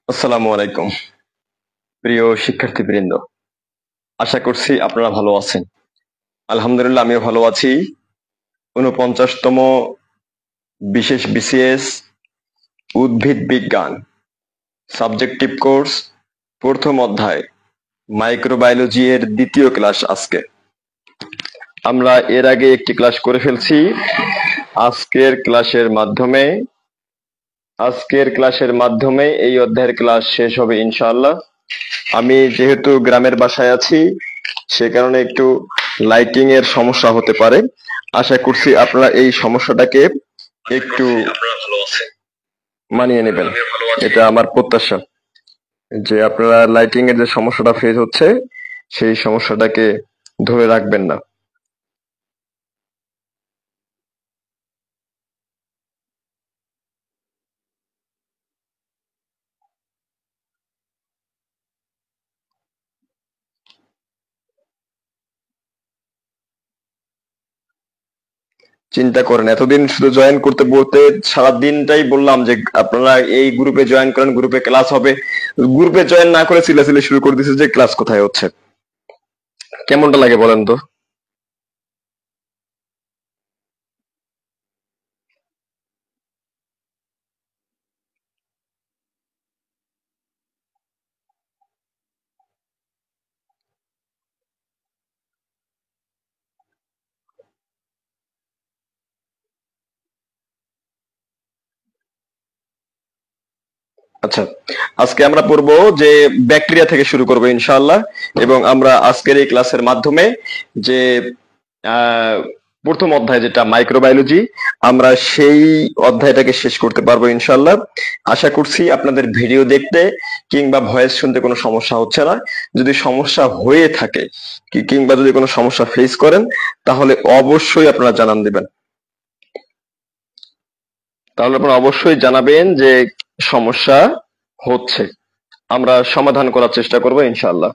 আসসালামু আলাইকুম প্রিয় শিক্ষার্থীবৃন্দ, আশা করছি আপনারা ভালো আছেন। আলহামদুলিল্লাহ, আমিও ভালো আছি। ৪৯তম বিশেষ বিসিএস উদ্ভিদ বিজ্ঞান সাবজেক্টিভ কোর্স প্রথম অধ্যায় মাইক্রোবায়োলজি এর দ্বিতীয় ক্লাস আজকে। আমরা এর আগে একটি ক্লাস করে ফেলছি। আজকের ক্লাসের মাধ্যমে এই অধ্যায়ের ক্লাস শেষ হবে ইনশাআল্লাহ। আমি যেহেতু গ্রামের বাসায় আছি, সে কারণে একটু লাইটিং এর সমস্যা হতে পারে। আশা করছি আপনারা এই সমস্যাটাকে একটু মানিয়ে নেবেন, এটা আমার প্রত্যাশা। যে আপনারা লাইটিং এর যে সমস্যাটা ফেস হচ্ছে, সেই সমস্যাটাকে ধরে রাখবেন না। চিন্তা করেন, এতদিন শুধু জয়েন করতে বলতে সারা দিনটাই বললাম যে আপনারা এই গ্রুপে জয়েন করেন, গ্রুপে ক্লাস হবে। গ্রুপে জয়েন না করে চিল্লাচিল্লি শুরু করে দিয়েছে যে ক্লাস কোথায় হচ্ছে। কেমনটা লাগে বলেন তো? আচ্ছা, আজকে আমরা পড়বো যে ব্যাকটেরিয়া থেকে শুরু করবো ইনশাআল্লাহ। এবং আমরা আজকের এই ক্লাসের মাধ্যমে যে আহ, প্রথম অধ্যায় যেটা মাইক্রোবায়োলজি, আমরা সেই অধ্যায়টাকে শেষ করতে পারবো ইনশাআল্লাহ। আশা করছি আপনাদের ভিডিও দেখতে কিংবা ভয়েস শুনতে কোনো সমস্যা হচ্ছে না। যদি সমস্যা হয়ে থাকে কিংবা যদি কোনো সমস্যা ফেস করেন, তাহলে অবশ্যই আপনারা জানান দিবেন। তাহলে আপনারা অবশ্যই জানাবেন যে সমস্যা হচ্ছে, আমরা সমাধান করার চেষ্টা করব ইনশাআল্লাহ।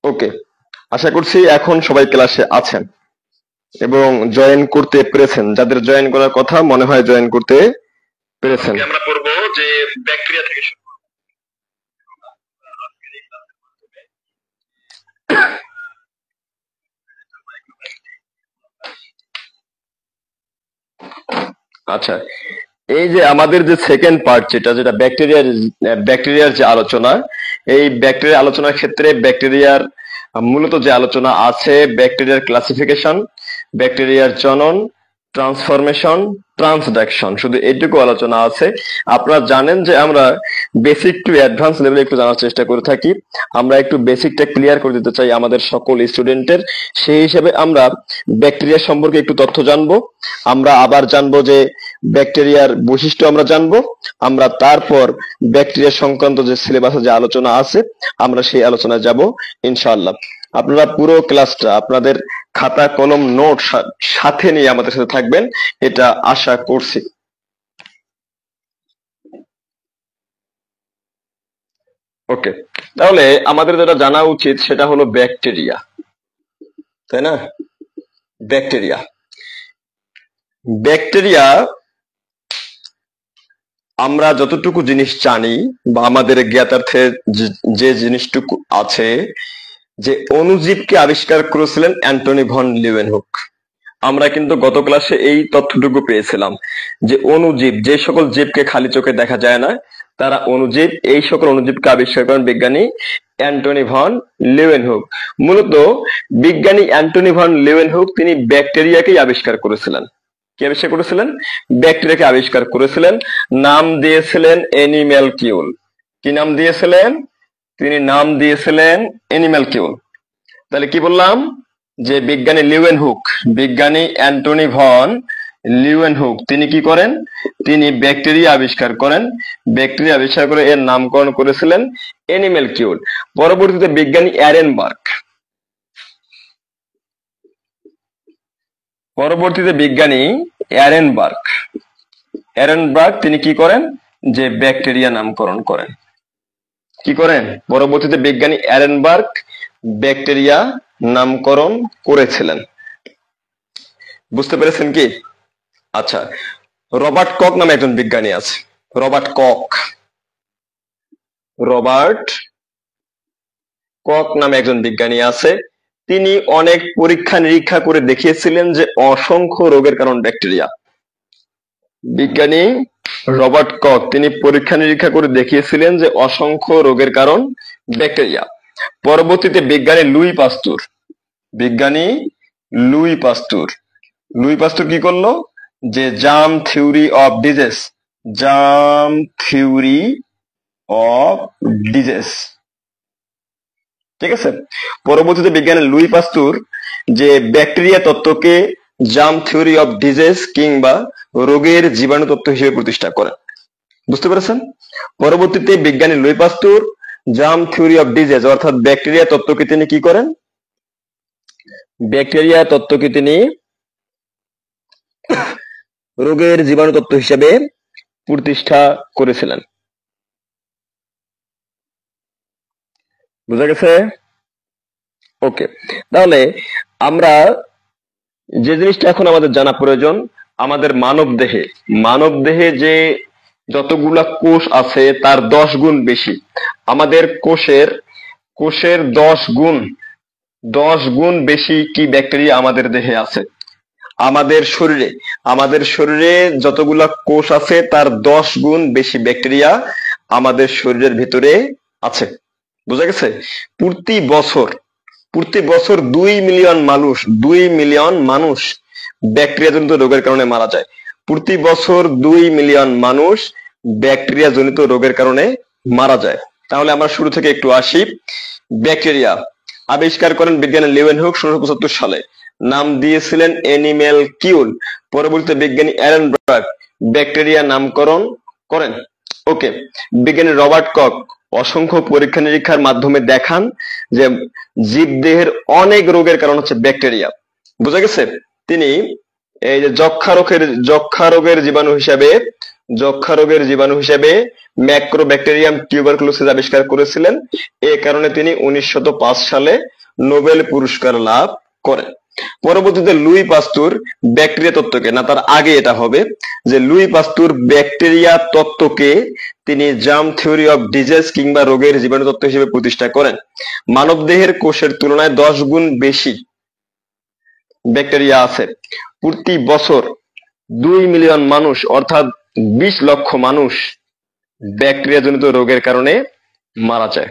ওকে, আশা করছি এখন সবাই ক্লাসে আছেন এবং জয়েন করতে পেরেছেন। যাদের জয়েন করার কথা মনে হয় জয়েন করতে পেরেছেন। আমরা পড়বো যে ব্যাকটেরিয়া থেকে শুরু। আচ্ছা, এই যে আমাদের যে সেকেন্ড পার্ট যেটা যেটা ব্যাকটেরিয়ার যে আলোচনা, এই ব্যাকটেরিয়া আলোচনার ক্ষেত্রে ব্যাকটেরিয়ার মূলত যে আলোচনা আছে ব্যাকটেরিয়ার ক্লাসিফিকেশন, ব্যাকটেরিয়ার জনন, ট্রান্সফরমেশন, ট্রান্সডাকশন, শুধু এইটুকু আলোচনা আছে। আপনারা জানেন যে আমরা বেসিক টু অ্যাডভান্স লেভেলে একটু জানার চেষ্টা করে থাকি। আমরা একটু বেসিকটা ক্লিয়ার করে দিতে চাই আমাদের সকল স্টুডেন্টের। সেই হিসেবে আমরা ব্যাকটেরিয়া সম্পর্কে একটু তথ্য জানবো। আমরা আবার জানবো যে ব্যাকটেরিয়ার বৈশিষ্ট্য আমরা জানবো। আমরা তারপর ব্যাকটেরিয়া সংক্রান্ত যে সিলেবাসে যে আলোচনা আছে, আমরা সেই আলোচনায় যাব ইনশাআল্লাহ। আপনারা পুরো ক্লাসটা আপনাদের খাতা কলম নোট সাথে নিয়ে আমাদের সাথে থাকবেন, এটা আশা করছি। ওকে, তাহলে আমাদের যেটা জানা উচিত সেটা হলো ব্যাকটেরিয়া, তাই না? ব্যাকটেরিয়া ব্যাকটেরিয়া আমরা যতটুকু জিনিস জানি বা আমাদের জ্ঞাতার্থে যে জিনিসটুকু আছে, যে অণুজীবকে আবিষ্কার করেছিলেন অ্যান্টনি ভন লিউয়েনহুক। আমরা কিন্তু গত ক্লাসে এই তথ্যটুকু পেয়েছিলাম যে অণুজীব, যে সকল জীবকে খালি চোখে দেখা যায় না, তারা অণুজীব। এই সকল অণুজীবকে আবিষ্কার করেন বিজ্ঞানী অ্যান্টনি ভন লিউয়েনহুক। মূলত বিজ্ঞানী অ্যান্টনি ভন লিউয়েনহুক তিনি ব্যাকটেরিয়াকেই আবিষ্কার করেছিলেন। কি আবিষ্কার করেছিলেন? ব্যাকটেরিয়াকে আবিষ্কার করেছিলেন। নাম দিয়েছিলেন অ্যানিম্যাল কিউল। কি নাম দিয়েছিলেন? তিনি নাম দিয়েছিলেন অ্যানিম্যাল কিউল। তাহলে কি বললাম? যে বিজ্ঞানী অ্যান্টনি ভন লিউয়েনহুক তিনি কি করেন? তিনি ব্যাকটেরিয়া আবিষ্কার করেন। ব্যাকটেরিয়া আবিষ্কার করে এর নামকরণ করেছিলেন অ্যানিম্যাল কিউল। পরবর্তীতে বিজ্ঞানী পরবর্তীতে বিজ্ঞানী অ্যারেনবার্গ অ্যারেনবার্গ তিনি কি করেন, যে ব্যাকটেরিয়া নামকরণ করেন। কি করেন? পরবর্তীতে বিজ্ঞানী অ্যারেনবার্গ ব্যাকটেরিয়া নামকরণ করেছিলেন। বুঝতে পেরেছেন কি? আচ্ছা, রবার্ট কক নামে একজন বিজ্ঞানী আছে। রবার্ট কক রবার্ট কক নামে একজন বিজ্ঞানী আছে। তিনি অনেক পরীক্ষা নিরীক্ষা করে দেখিয়েছিলেন যে অসংখ্য রোগের কারণ ব্যাকটেরিয়া। বিজ্ঞানী রবার্ট কক তিনি পরীক্ষা নিরীক্ষা করে দেখিয়েছিলেন যে অসংখ্য রোগের কারণ ব্যাকটেরিয়া। পরবর্তীতে বিজ্ঞানী লুই পাস্তুর কি করলো, যে জার্ম থিওরি অফ ডিজিজ, ঠিক আছে। পরবর্তীতে বিজ্ঞানী লুই পাস্তুর যে ব্যাকটেরিয়া তত্ত্বকে জার্ম থিওরি অফ ডিজিজ কিংবা রোগের জীবাণু তত্ত্ব হিসেবে প্রতিষ্ঠা করেন। বুঝতে পেরেছেন? পরবর্তীতে বিজ্ঞানী Louis পাস্তুর germ theory of disease অর্থাৎ ব্যাকটেরিয়া তত্ত্বকে তিনি কি করেন, ব্যাকটেরিয়া তত্ত্বকে তিনি রোগের জীবাণু তত্ত্ব হিসেবে প্রতিষ্ঠা করেছিলেন। বুঝা গেছে? ওকে, তাহলে আমরা যে জিনিসটা এখন আমাদের জানা প্রয়োজন, আমাদের মানব দেহে যে যতগুলা কোষ আছে তার 10 গুণ বেশি। আমাদের কোষের 10 গুণ বেশি কি ব্যাকটেরিয়া আমাদের দেহে আছে। আমাদের শরীরে যতগুলা কোষ আছে তার 10 গুণ বেশি ব্যাকটেরিয়া আমাদের শরীরের ভিতরে আছে। বুঝা গেছে? প্রতি বছর 2 মিলিয়ন মানুষ ব্যাকটেরিয়া জনিত রোগের কারণে মারা যায়। প্রতি বছর 2 মিলিয়ন মানুষ ব্যাকটেরিয়া জনিত রোগের কারণে মারা যায়। তাহলে আমরা শুরু থেকে একটু আসি। ব্যাকটেরিয়া আবিষ্কার করেন বিজ্ঞানী লিউয়েনহুক 1675 সালে। নাম দিয়েছিলেন অ্যানিমেল কিউল। পরবর্তীতে বিজ্ঞানী অ্যারেনবার্গ ব্যাকটেরিয়া নামকরণ করেন। ওকে, বিজ্ঞানী রবার্ট কক অসংখ্য পরীক্ষা নিরীক্ষার মাধ্যমে দেখান যে জীবদেহের অনেক রোগের কারণ হচ্ছে ব্যাকটেরিয়া। বুঝা গেছে? তিনি এই যে যক্ষা রোগের জীবাণু হিসেবে ম্যাক্রোব্যাকটেরিয়াম টিউবারকুলোসিস আবিষ্কার করেছিলেন। এ কারণে তিনি 1905 সালে নোবেল পুরস্কার লাভ করেন। পরবর্তীতে লুই পাস্তুর ব্যাকটেরিয়া তত্ত্বকে, না তার আগে এটা হবে যে লুই পাস্তুর ব্যাকটেরিয়া তত্ত্বকে তিনি জার্ম থিওরি অফ ডিজিজ কিংবা রোগের জীবাণু তত্ত্ব হিসেবে প্রতিষ্ঠা করেন। মানবদেহের কোষের তুলনায় 10 গুণ বেশি ব্যাকটেরিয়া আছে। প্রতি বছর 2 মিলিয়ন মানুষ অর্থাৎ 20 লক্ষ মানুষ ব্যাকটেরিয়া জনিত রোগের কারণে মারা যায়।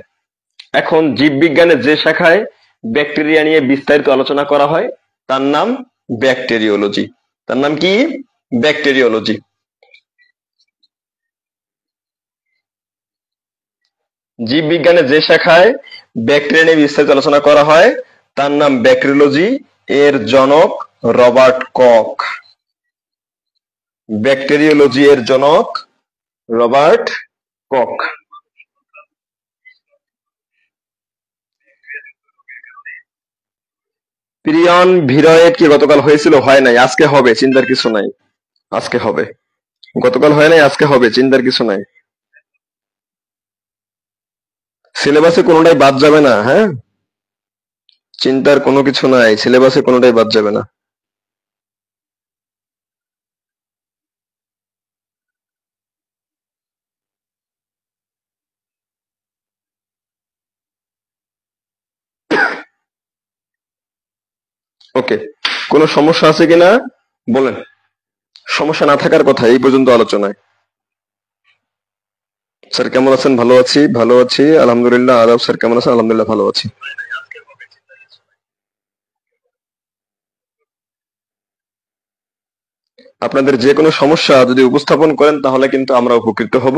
এখন জীববিজ্ঞানের যে শাখায় ব্যাকটেরিয়া নিয়ে বিস্তারিত আলোচনা করা হয় তার নাম ব্যাকটেরিওলজি। তার নাম কি? ব্যাকটেরিওলজি। জীববিজ্ঞানের যে শাখায় ব্যাকটেরিয়া নিয়ে বিস্তারিত আলোচনা করা হয় তার নাম ব্যাকটেরিওলজি। এর জনক রবার্ট কক। ব্যাকটেরিওলজি এর জনক রবার্ট কক। প্রিয়ন ভিরয়েড কি গতকাল হয়েছিল? হয় নাই, আজকে হবে, চিন্তার কিছু নাই। আজকে হবে, গতকাল হয় নাই, আজকে হবে, চিন্তার কিছু নাই। সিলেবাসে কোনোটাই বাদ যাবে না, হ্যাঁ, চিন্তার কোনো কিছু নাই, সিলেবাসে কোনোটাই বাদ যাবে না। ওকে, কোনো সমস্যা আছে কিনা বলেন। সমস্যা না থাকার কথা এই পর্যন্ত আলোচনায়। স্যার কেমন আছেন? ভালো আছি, ভালো আছি আলহামদুলিল্লাহ। আদাব স্যার, কেমন আছেন? আলহামদুলিল্লাহ ভালো আছি। আপনাদের যে কোনো সমস্যা যদি উপস্থাপন করেন তাহলে কিন্তু আমরা উপকৃত হব,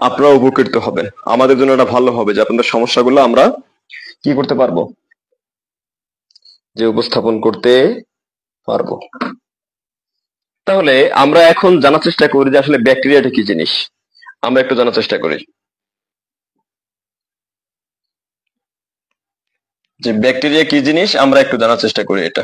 আপনারা উপকৃত হবেন। আমাদের জন্য এটা ভালো হবে যে আপনাদের সমস্যাগুলো আমরা কি করতে পারবো, যে উপস্থাপন করতে পারবো। তাহলে আমরা এখন জানার চেষ্টা করি যে আসলে ব্যাকটেরিয়াটা কি জিনিস। আমরা একটু জানার চেষ্টা করি যে ব্যাকটেরিয়া কি জিনিস, আমরা একটু জানার চেষ্টা করি এটা।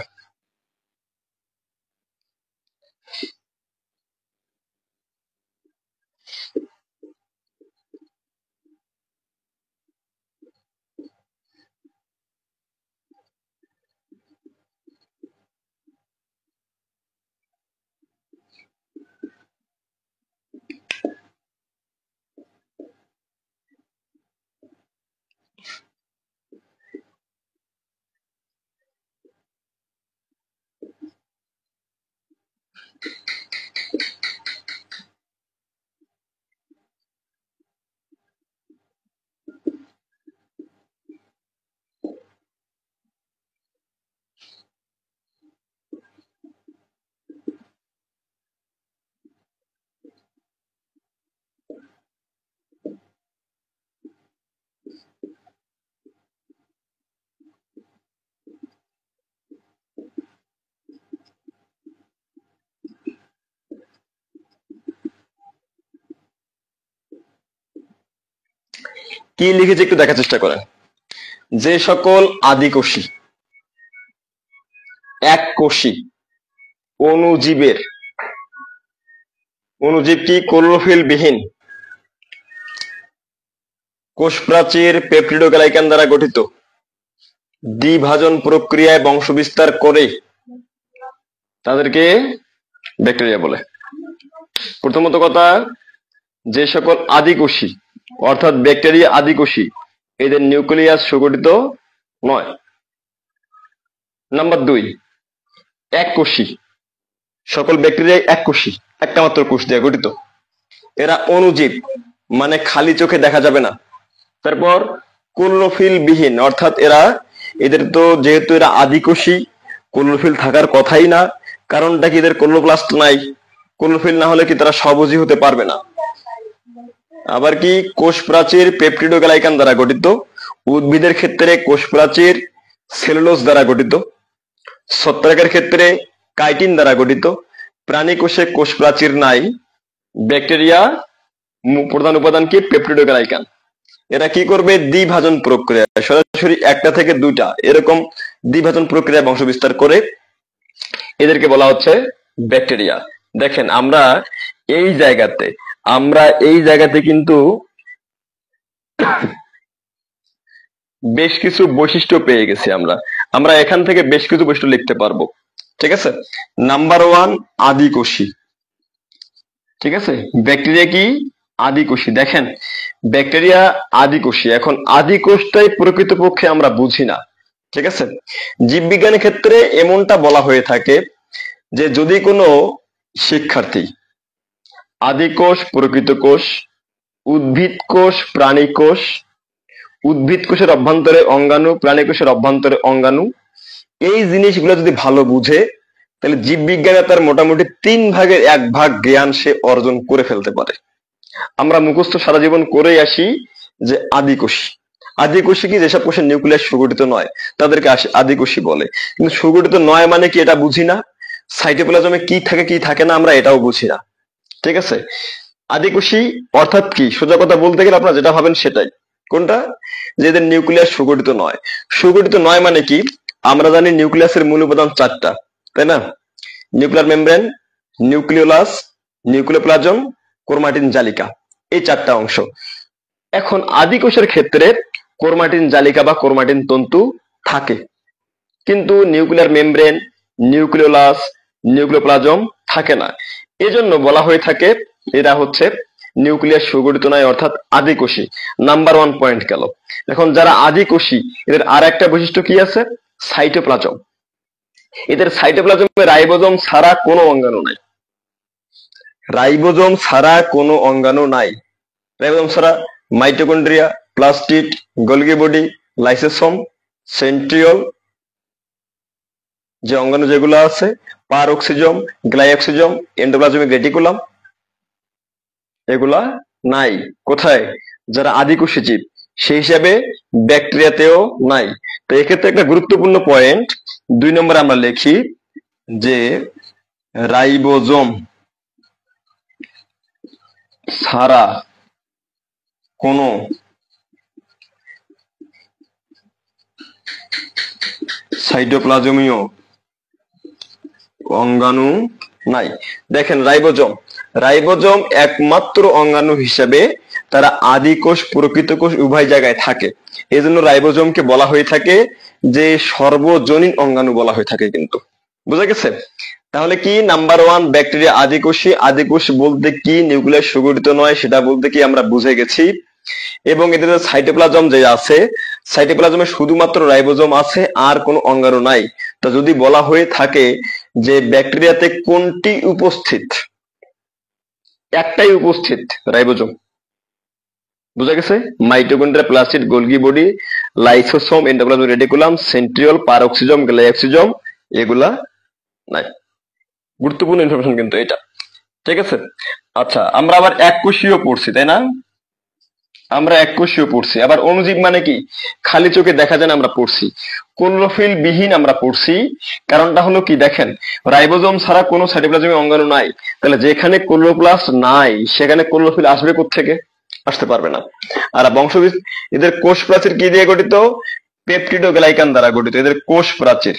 কি লিখেছে একটু দেখার চেষ্টা করেন। যে সকল আদিকোষী এককোষী অণুজীবের, অণুজীব কি ক্লোরোফিল বিহীন কোষ প্রাচীর পেপটিডোগ্লাইকান দ্বারা গঠিত, দ্বিভাজন প্রক্রিয়ায় বংশবিস্তার করে, তাদেরকে ব্যাকটেরিয়া বলে। প্রথমত কথা, যে সকল আদিকোষী অর্থাৎ ব্যাকটেরিয়া আদিকোষী, এদের নিউক্লিয়াস সুগঠিত নয়। নাম্বার 2, এককোষী, সকল ব্যাকটেরিয়া এককোষী, একটা মাত্র কোষ দিয়ে গঠিত, এরা অণুজীব, মানে খালি চোখে দেখা যাবে না। তারপর ক্লোরোফিল বিহীন, অর্থাৎ এদের তো যেহেতু এরা আদিকোষী, ক্লোরোফিল থাকার কথাই না। কারণটা কি, এদের ক্লোরোপ্লাস্ট নাই, ক্লোরোফিল না হলে কি তারা স্বভোজী হতে পারবে না। আবার কি, কোষ প্রাচীর পেপটিডোগ্লাইকান দ্বারা গঠিত, উদ্ভিদের ক্ষেত্রে কোষ প্রাচীর সেলুলোজ দ্বারা গঠিত, ছত্রাকের ক্ষেত্রে কাইটিন দ্বারা গঠিত, প্রাণী কোষে কোষ প্রাচীর নাই। ব্যাকটেরিয়া প্রধান উপাদান কি, পেপটিডোগ্লাইকান। এরা কি করবে, দ্বিভাজন প্রক্রিয়া, সরাসরি একটা থেকে দুইটা এরকম দ্বিভাজন প্রক্রিয়ায় বংশ বিস্তার করে, এদেরকে বলা হচ্ছে ব্যাকটেরিয়া। দেখেন আমরা এই জায়গাতে কিন্তু বেশ কিছু বৈশিষ্ট্য পেয়ে গেছি। আমরা এখান থেকে বেশ কিছু বৈশিষ্ট্য লিখতে পারবো। ঠিক আছে, নাম্বার 1, আদিকোষী। ঠিক আছে, ব্যাকটেরিয়া কি, আদিকোষী। দেখেন, ব্যাকটেরিয়া আদিকোষী। এখন আদিকোষটাই প্রকৃতপক্ষে আমরা বুঝি না। ঠিক আছে, জীববিজ্ঞানের ক্ষেত্রে এমনটা বলা হয়ে থাকে যে যদি কোনো শিক্ষার্থী আদিকোষ, প্রকৃত কোষ, উদ্ভিদ কোষ, প্রাণী কোষ, উদ্ভিদ কোষের অভ্যন্তরে অঙ্গাণু, প্রাণী কোষের অভ্যন্তরে অঙ্গাণু, এই জিনিসগুলো যদি ভালো বুঝে, তাহলে জীববিজ্ঞানে তার মোটামুটি 3/1 জ্ঞান সে অর্জন করে ফেলতে পারে। আমরা মুখস্থ সারা জীবন করেই আসি যে আদিকোষী। আদিকোষী কি, যেসব কোষের নিউক্লিয়াস সুগঠিত নয় তাদেরকে আদিকোষী বলে। কিন্তু সুগঠিত নয় মানে কি, এটা বুঝি না। সাইটোপ্লাজমে কি থাকে কি থাকে না আমরা এটাও বুঝি না। ঠিক আছে, আদিকোষী অর্থাৎ কি, সোজা কথা বলতে গেলে আপনারা যেটা ভাবেন সেটাই। কোনটা, যে এদের নিউক্লিয়াস সুগঠিত নয়। সুগঠিত নয় মানে কি, আমরা জানি নিউক্লিয়াসের মূল উপাদান 4টা, তাই না? Nuclear membrane, nucleolus, nucleoplasm, chromatin জালিকা, এই 4টা অংশ। এখন আদিকোষের ক্ষেত্রে ক্রোমাটিন জালিকা বা ক্রোমাটিন তন্তু থাকে, কিন্তু নিউক্লিয়ার মেমব্রেন, নিউক্লিওলাস, নিউক্লিওপ্লাজম থাকে না। এজন্য বলা হয়ে থাকে এরা হচ্ছে নিউক্লিয়াস সুগঠিত নয়, অর্থাৎ আদিকোষী। নাম্বার 1 পয়েন্ট গেল। এখন যারা আদিকোষী, এদের আর একটা বৈশিষ্ট্য কি আছে, সাইটোপ্লাজম। এদের সাইটোপ্লাজমে রাইবোজোম ছাড়া কোনো অঙ্গাণু নাই। রাইবোজোম ছাড়া কোনো অঙ্গাণু নাই। রাইবোজোম ছাড়া mitochondria, plastid, Golgi body, lysosome, centriole, যে অঙ্গাণু যেগুলো আছে, পারঅক্সিজম, গ্লাইঅক্সিজম, এন্ডোপ্লাজমিক রেটিকুলাম, এগুলা নাই। কোথায়, যারা আদিকোষী জীব, সেই হিসাবে ব্যাকটেরিয়াতেও নাই। তো এক্ষেত্রে একটা গুরুত্বপূর্ণ পয়েন্ট 2 নম্বরে আমরা লিখি যে রাইবোজোম ছাড়া কোনো সাইটোপ্লাজমীয় অঙ্গাণু নাই। দেখেন রাইবোজোম, রাইবোজোম একমাত্র অঙ্গাণু হিসেবে তারা আদি কোষ প্রকৃত কোষ উভয় জায়গায় থাকে। এই জন্য রাইবোজোমকে বলা হয়ে থাকে যে সর্বজনীন অঙ্গাণু বলা হয়ে থাকে। কিন্তু বুঝা গেছে? তাহলে কি নাম্বার ওয়ান ব্যাকটেরিয়া আদিকোষী। আদিকোষ বলতে কি নিউক্লিয়াস সুগঠিত নয় সেটা বলতে কি আমরা বুঝে গেছি। এবং এদের সাইটোপ্লাজম যে আছে, সাইটোপ্লাজমে শুধুমাত্র রাইবোজোম আছে, আর কোনো অঙ্গাণু নাই। তা যদি বলা হয়ে থাকে যে ব্যাকটেরিয়াতে কোনটি উপস্থিত, একটাই উপস্থিত, রাইবোজোম। বুঝা গেছে? Mitochondria, plastid, Golgi body, lysosome, endoplasmic reticulum, centriole, peroxisome, glyoxysome, এগুলা নাই। গুরুত্বপূর্ণ ইনফরমেশন কিন্তু এটা। ঠিক আছে? আচ্ছা, আমরা আবার এককোষীয় পড়ছি, তাই না? আমরা এককোষীয় পড়ছি। আবার অণুজীব মানে কি? খালি চোখে দেখা যায় না, আমরা পড়ছি। ক্লোরোফিল বিহীন আমরা পড়ছি। কারণটা হলো কি, দেখেন রাইবোজোম ছাড়া কোনো সাইটোপ্লাজমিক অঙ্গাণু নাই। তাহলে যেখানে ক্লোরোপ্লাস্ট নাই সেখানে ক্লোরোফিল আসবে কোত্থেকে? আসতে পারবে না। আর বংশবিস্তার, এদের কোষ প্রাচীর কি দিয়ে গঠিত? পেপটিডোগ্লাইকান দ্বারা গঠিত। এদের কোষ প্রাচীর,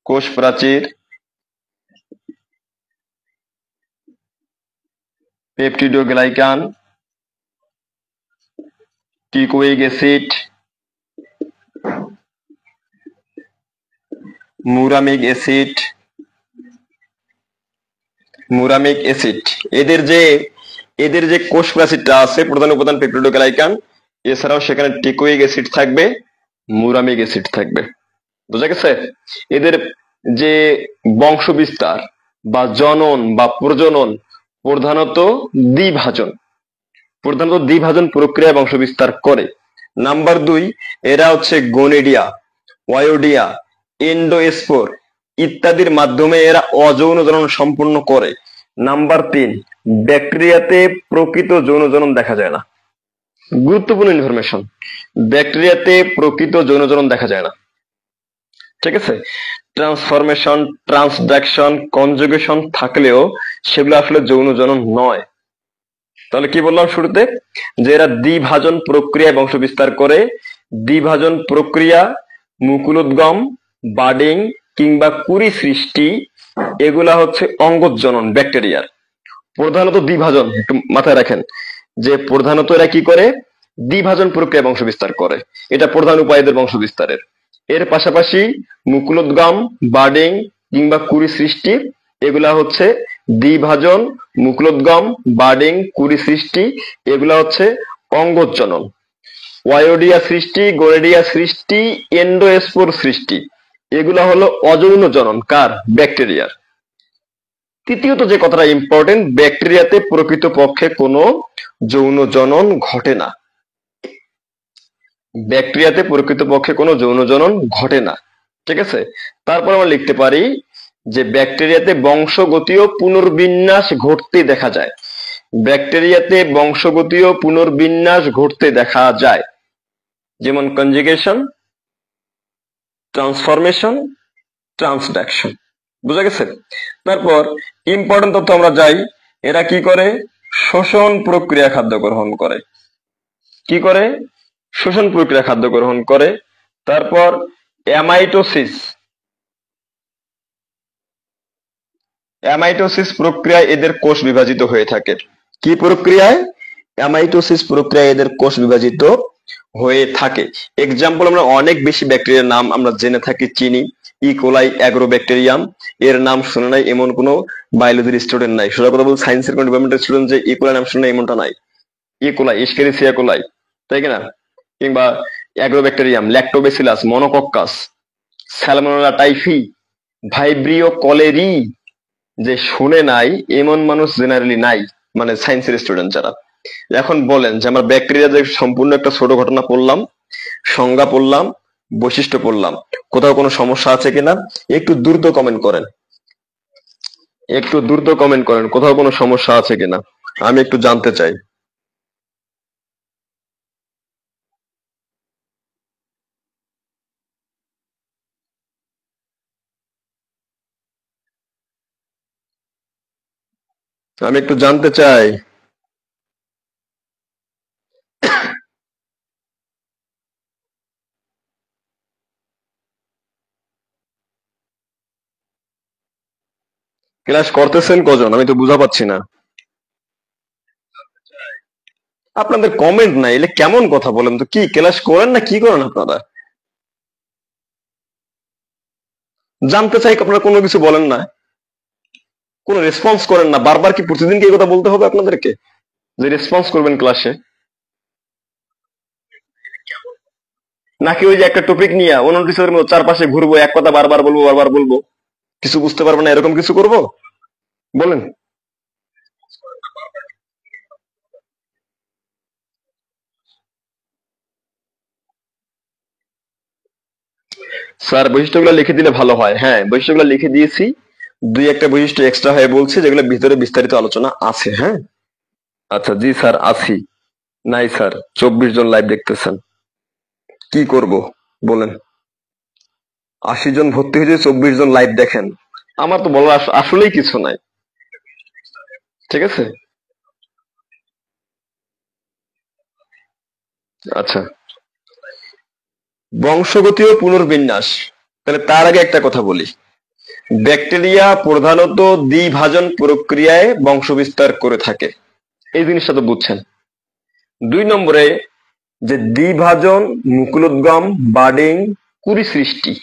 কোষ প্রাচীর peptidoglycan, টিকোইক acid, muramic acid, muramic acid, এদের যে কোষ প্রাচীরটা আছে, প্রধান উপাদান পেপটিডোগ্লাইকান, এছাড়াও সেখানে টিকোইক অ্যাসিড থাকবে, মুরামিক অ্যাসিড থাকবে। বুঝা গেছে? এদের যে বংশ বিস্তার বা জনন বা প্রজনন প্রধানত দ্বিভাজন, প্রধানত দ্বিভাজন প্রক্রিয়া বংশ বিস্তার করে। নাম্বার দুই, এরা হচ্ছে গনিডিয়া, ওয়ায়োডিয়া, এন্ডোস্পোর ইত্যাদির মাধ্যমে এরা অযৌন জনন সম্পন্ন করে। নাম্বার তিন, ব্যাকটেরিয়াতে প্রকৃত যৌন জনন দেখা যায় না। গুরুত্বপূর্ণ ইনফরমেশন, ব্যাকটেরিয়াতে প্রকৃত যৌন জনন দেখা যায় না। ঠিক আছে? ট্রান্সফরমেশন, ট্রান্সডাকশন, কনজুগেশন থাকলেও সেগুলো আসলে যৌন জনন নয়। তাহলে কি বললাম শুরুতে, যে এরা দ্বিভাজন প্রক্রিয়ায় বংশ বিস্তার করে। দ্বিভাজন প্রক্রিয়া, মুকুলোদ্গম, বাডিং কিংবা কুড়ি সৃষ্টি, এগুলা হচ্ছে অঙ্গজনন ব্যাকটেরিয়ার। প্রধানত দ্বিভাজন, একটু মাথায় রাখেন যে প্রধানত এরা কি করে? দ্বিভাজন প্রক্রিয়া বংশ বিস্তার করে। এটা প্রধান উপায় এদের বংশ বিস্তারের। এর পাশাপাশি মুকুলোদ্গম, বার্ডিং কিংবা কুড়ি সৃষ্টি, এগুলা হচ্ছে দ্বিভাজন, মুকুলোদ্গম, বার্ডিং, কুড়ি সৃষ্টি, এগুলা হচ্ছে অঙ্গজনন। ওয়ায়োডিয়া সৃষ্টি, গোরেডিয়া সৃষ্টি, এন্ডোস্পোর সৃষ্টি, এগুলা হলো অযৌন জনন। কার? ব্যাকটেরিয়ার। তৃতীয়ত যে কথাটা ইম্পর্টেন্ট, ব্যাকটেরিয়াতে প্রকৃতপক্ষে কোনো যৌন জনন ঘটে না। ব্যাকটেরিয়াতে প্রকৃতপক্ষে কোনো যৌন জনন ঘটে না। ঠিক আছে? তারপর আমরা লিখতে পারি যে ব্যাকটেরিয়াতে বংশগতীয় পুনর্বিন্যাস ঘটতে দেখা যায়। ব্যাকটেরিয়াতে বংশগতীয় পুনর্বিন্যাস ঘটতে দেখা যায়, যেমন কনজুগেশন, ট্রান্সফরমেশন, ট্রান্সডাকশন। বুঝা গেছে? তারপর ইম্পর্টেন্ট তথ্য আমরা যাই, এরা কি করে? শোষণ প্রক্রিয়া খাদ্য গ্রহণ করে। কি করে? শোষণ প্রক্রিয়া খাদ্য গ্রহণ করে। তারপর অ্যামাইটোসিস, অ্যামাইটোসিস প্রক্রিয়ায় এদের কোষ বিভাজিত হয়ে থাকে। কি প্রক্রিয়ায়? অ্যামাইটোসিস প্রক্রিয়ায় এদের কোষ বিভাজিত হয়ে থাকে। এক্সাম্পল, আমরা অনেক বেশি ব্যাকটেরিয়ার নাম আমরা জেনে থাকি, চিনি। ইকোলাই, অ্যাগ্রোব্যাকটেরিয়াম, এর নাম শুনে নাই এমন কোনো বায়োলজির স্টুডেন্ট নাই। সোজা কথা বলতে সায়েন্সের কোনো ডিপার্টমেন্টের স্টুডেন্ট যে ইকোলাই নাম শুনে এমনটা নাই। ইকোলাই, ইস্কেরিসিয়া কোলাই, তাই কিনা? কিংবা অ্যাগ্রোব্যাকটেরিয়াম, ল্যাক্টোবেসিলাস, মনোকক্কাস, স্যালমোনেলা টাইফি, ভাইব্রিও কলেরি, যে শুনে নাই এমন মানুষ জেনারেলি নাই, মানে সায়েন্সের স্টুডেন্ট যারা। এখন বলেন যে আমরা ব্যাকটেরিয়া যে সম্পূর্ণ একটা ছোট ঘটনা পড়লাম, সংজ্ঞা পড়লাম, বৈশিষ্ট্য পড়লাম, কোথাও কোনো সমস্যা আছে কিনা একটু দ্রুত কমেন্ট করেন, একটু দ্রুত কমেন্ট করেন কোথাও কোনো সমস্যা আছে কিনা, আমি একটু জানতে চাই। আমি একটু জানতে চাই। ক্লাস করতেছেন কজন আমি তো বুঝা পাচ্ছি না। আপনাদের কমেন্ট নাই, এলে কেমন কথা বলেন তো? কি ক্লাস করেন না কি করেন আপনারা? জানতে চাই, আপনারা কোনো কিছু বলেন না, কোনো রেসপন্স করেন না। বারবার কি প্রতিদিন কি এই কথা বলতে হবে আপনাদেরকে যে রেসপন্স করবেন ক্লাসে? নাকি ওই যে একটা টপিক নিয়ে অন্য টিচারের মতো চারপাশে ঘুরবো, এক কথা বারবার বলবো বারবার বলবো, কিছু বুঝতে পারবো না, এরকম কিছু করব? বলেন। স্যার বৈশিষ্ট্যগুলো লিখে দিলে ভালো হয়। হ্যাঁ, বৈশিষ্ট্যগুলো লিখে দিয়েছি। দুই একটা বৈশিষ্ট্য এক্সট্রা হয়ে বলছে, যেগুলো ভিতরে বিস্তারিত আলোচনা আছে। হ্যাঁ। আচ্ছা, জি স্যার আছি। নাই স্যার, 24 জন লাইভ দেখতেছেন। কি করব বলেন? 80 জন ভর্তি হয়ে যদি 24 জন লাইভ দেখেন, আমার তো বলার আসলেই কিছু নাই। ঠিক আছে। আচ্ছা, বংশগতি ও পুনর্বিন্যাস। তাহলে তার আগে একটা কথা বলি। ব্যাকটেরিয়া প্রধানত দ্বিভাজন প্রক্রিয়ায় বংশবিস্তার করে থাকে, এই জিনিসটা তো বুঝছেন। 2 নম্বরে, যে দ্বিভাজন, মুকুলোদ্গম, বার্ডিং, কুড়ি সৃষ্টি,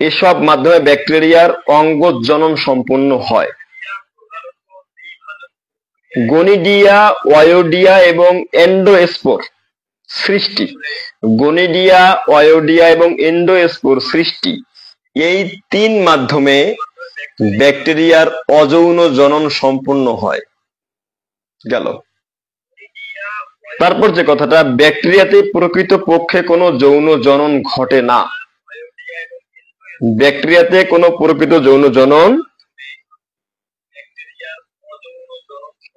এসব মাধ্যমে ব্যাকটেরিয়ার অঙ্গজনন সম্পন্ন হয়। গনিডিয়া, ওয়োডিয়া এবং এন্ডোস্পোর সৃষ্টি। গনিডিয়া, ওয়োডিয়া এবং এন্ডোস্পোর সৃষ্টি, এই 3 মাধ্যমে ব্যাকটেরিয়ার অযৌন জনন সম্পন্ন হয়। গেল। তারপর যে কথাটা, ব্যাকটেরিয়াতে প্রকৃতপক্ষে কোনো যৌন জনন ঘটে না। ব্যাকটেরিয়াতে কোনো প্রকৃত যৌন জনন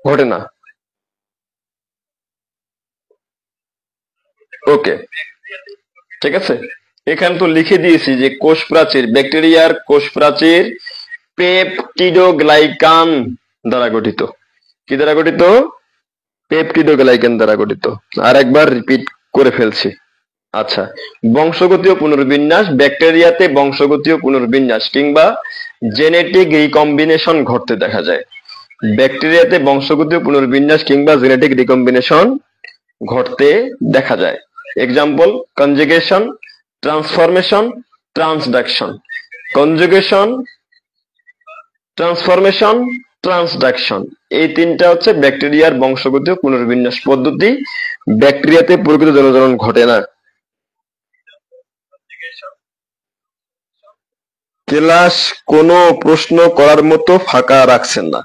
ঘটে না। ওকে, ঠিক আছে। এখানে তো লিখে দিয়েছি যে কোষ প্রাচীর, ব্যাকটেরিয়ার কোষ প্রাচীর পেপটিডোগ্লাইকান দ্বারা গঠিত। কি দ্বারা গঠিত? পেপটিডোগ্লাইকান দ্বারা গঠিত। আর একবার রিপিট করে ফেলছি। আচ্ছা, বংশগতীয় পুনর্বিন্যাস। ব্যাকটেরিয়াতে বংশগতীয় পুনর্বিন্যাস কিংবা জেনেটিক রিকম্বিনেশন ঘটতে দেখা যায়। ব্যাকটেরিয়াতে বংশগতীয় পুনর্বিন্যাস কিংবা জেনেটিক রিকম্বিনেশন ঘটতে দেখা যায়। Example: conjugation, transformation, transduction. Conjugation, transformation, transduction, এই তিনটা হচ্ছে ব্যাকটেরিয়ার বংশগতীয় পুনর্বিন্যাস পদ্ধতি। ব্যাকটেরিয়াতে প্রকৃত জনজনন ঘটে না। ক্লাস কোনো প্রশ্ন করার মতো ফাঁকা রাখছেন না।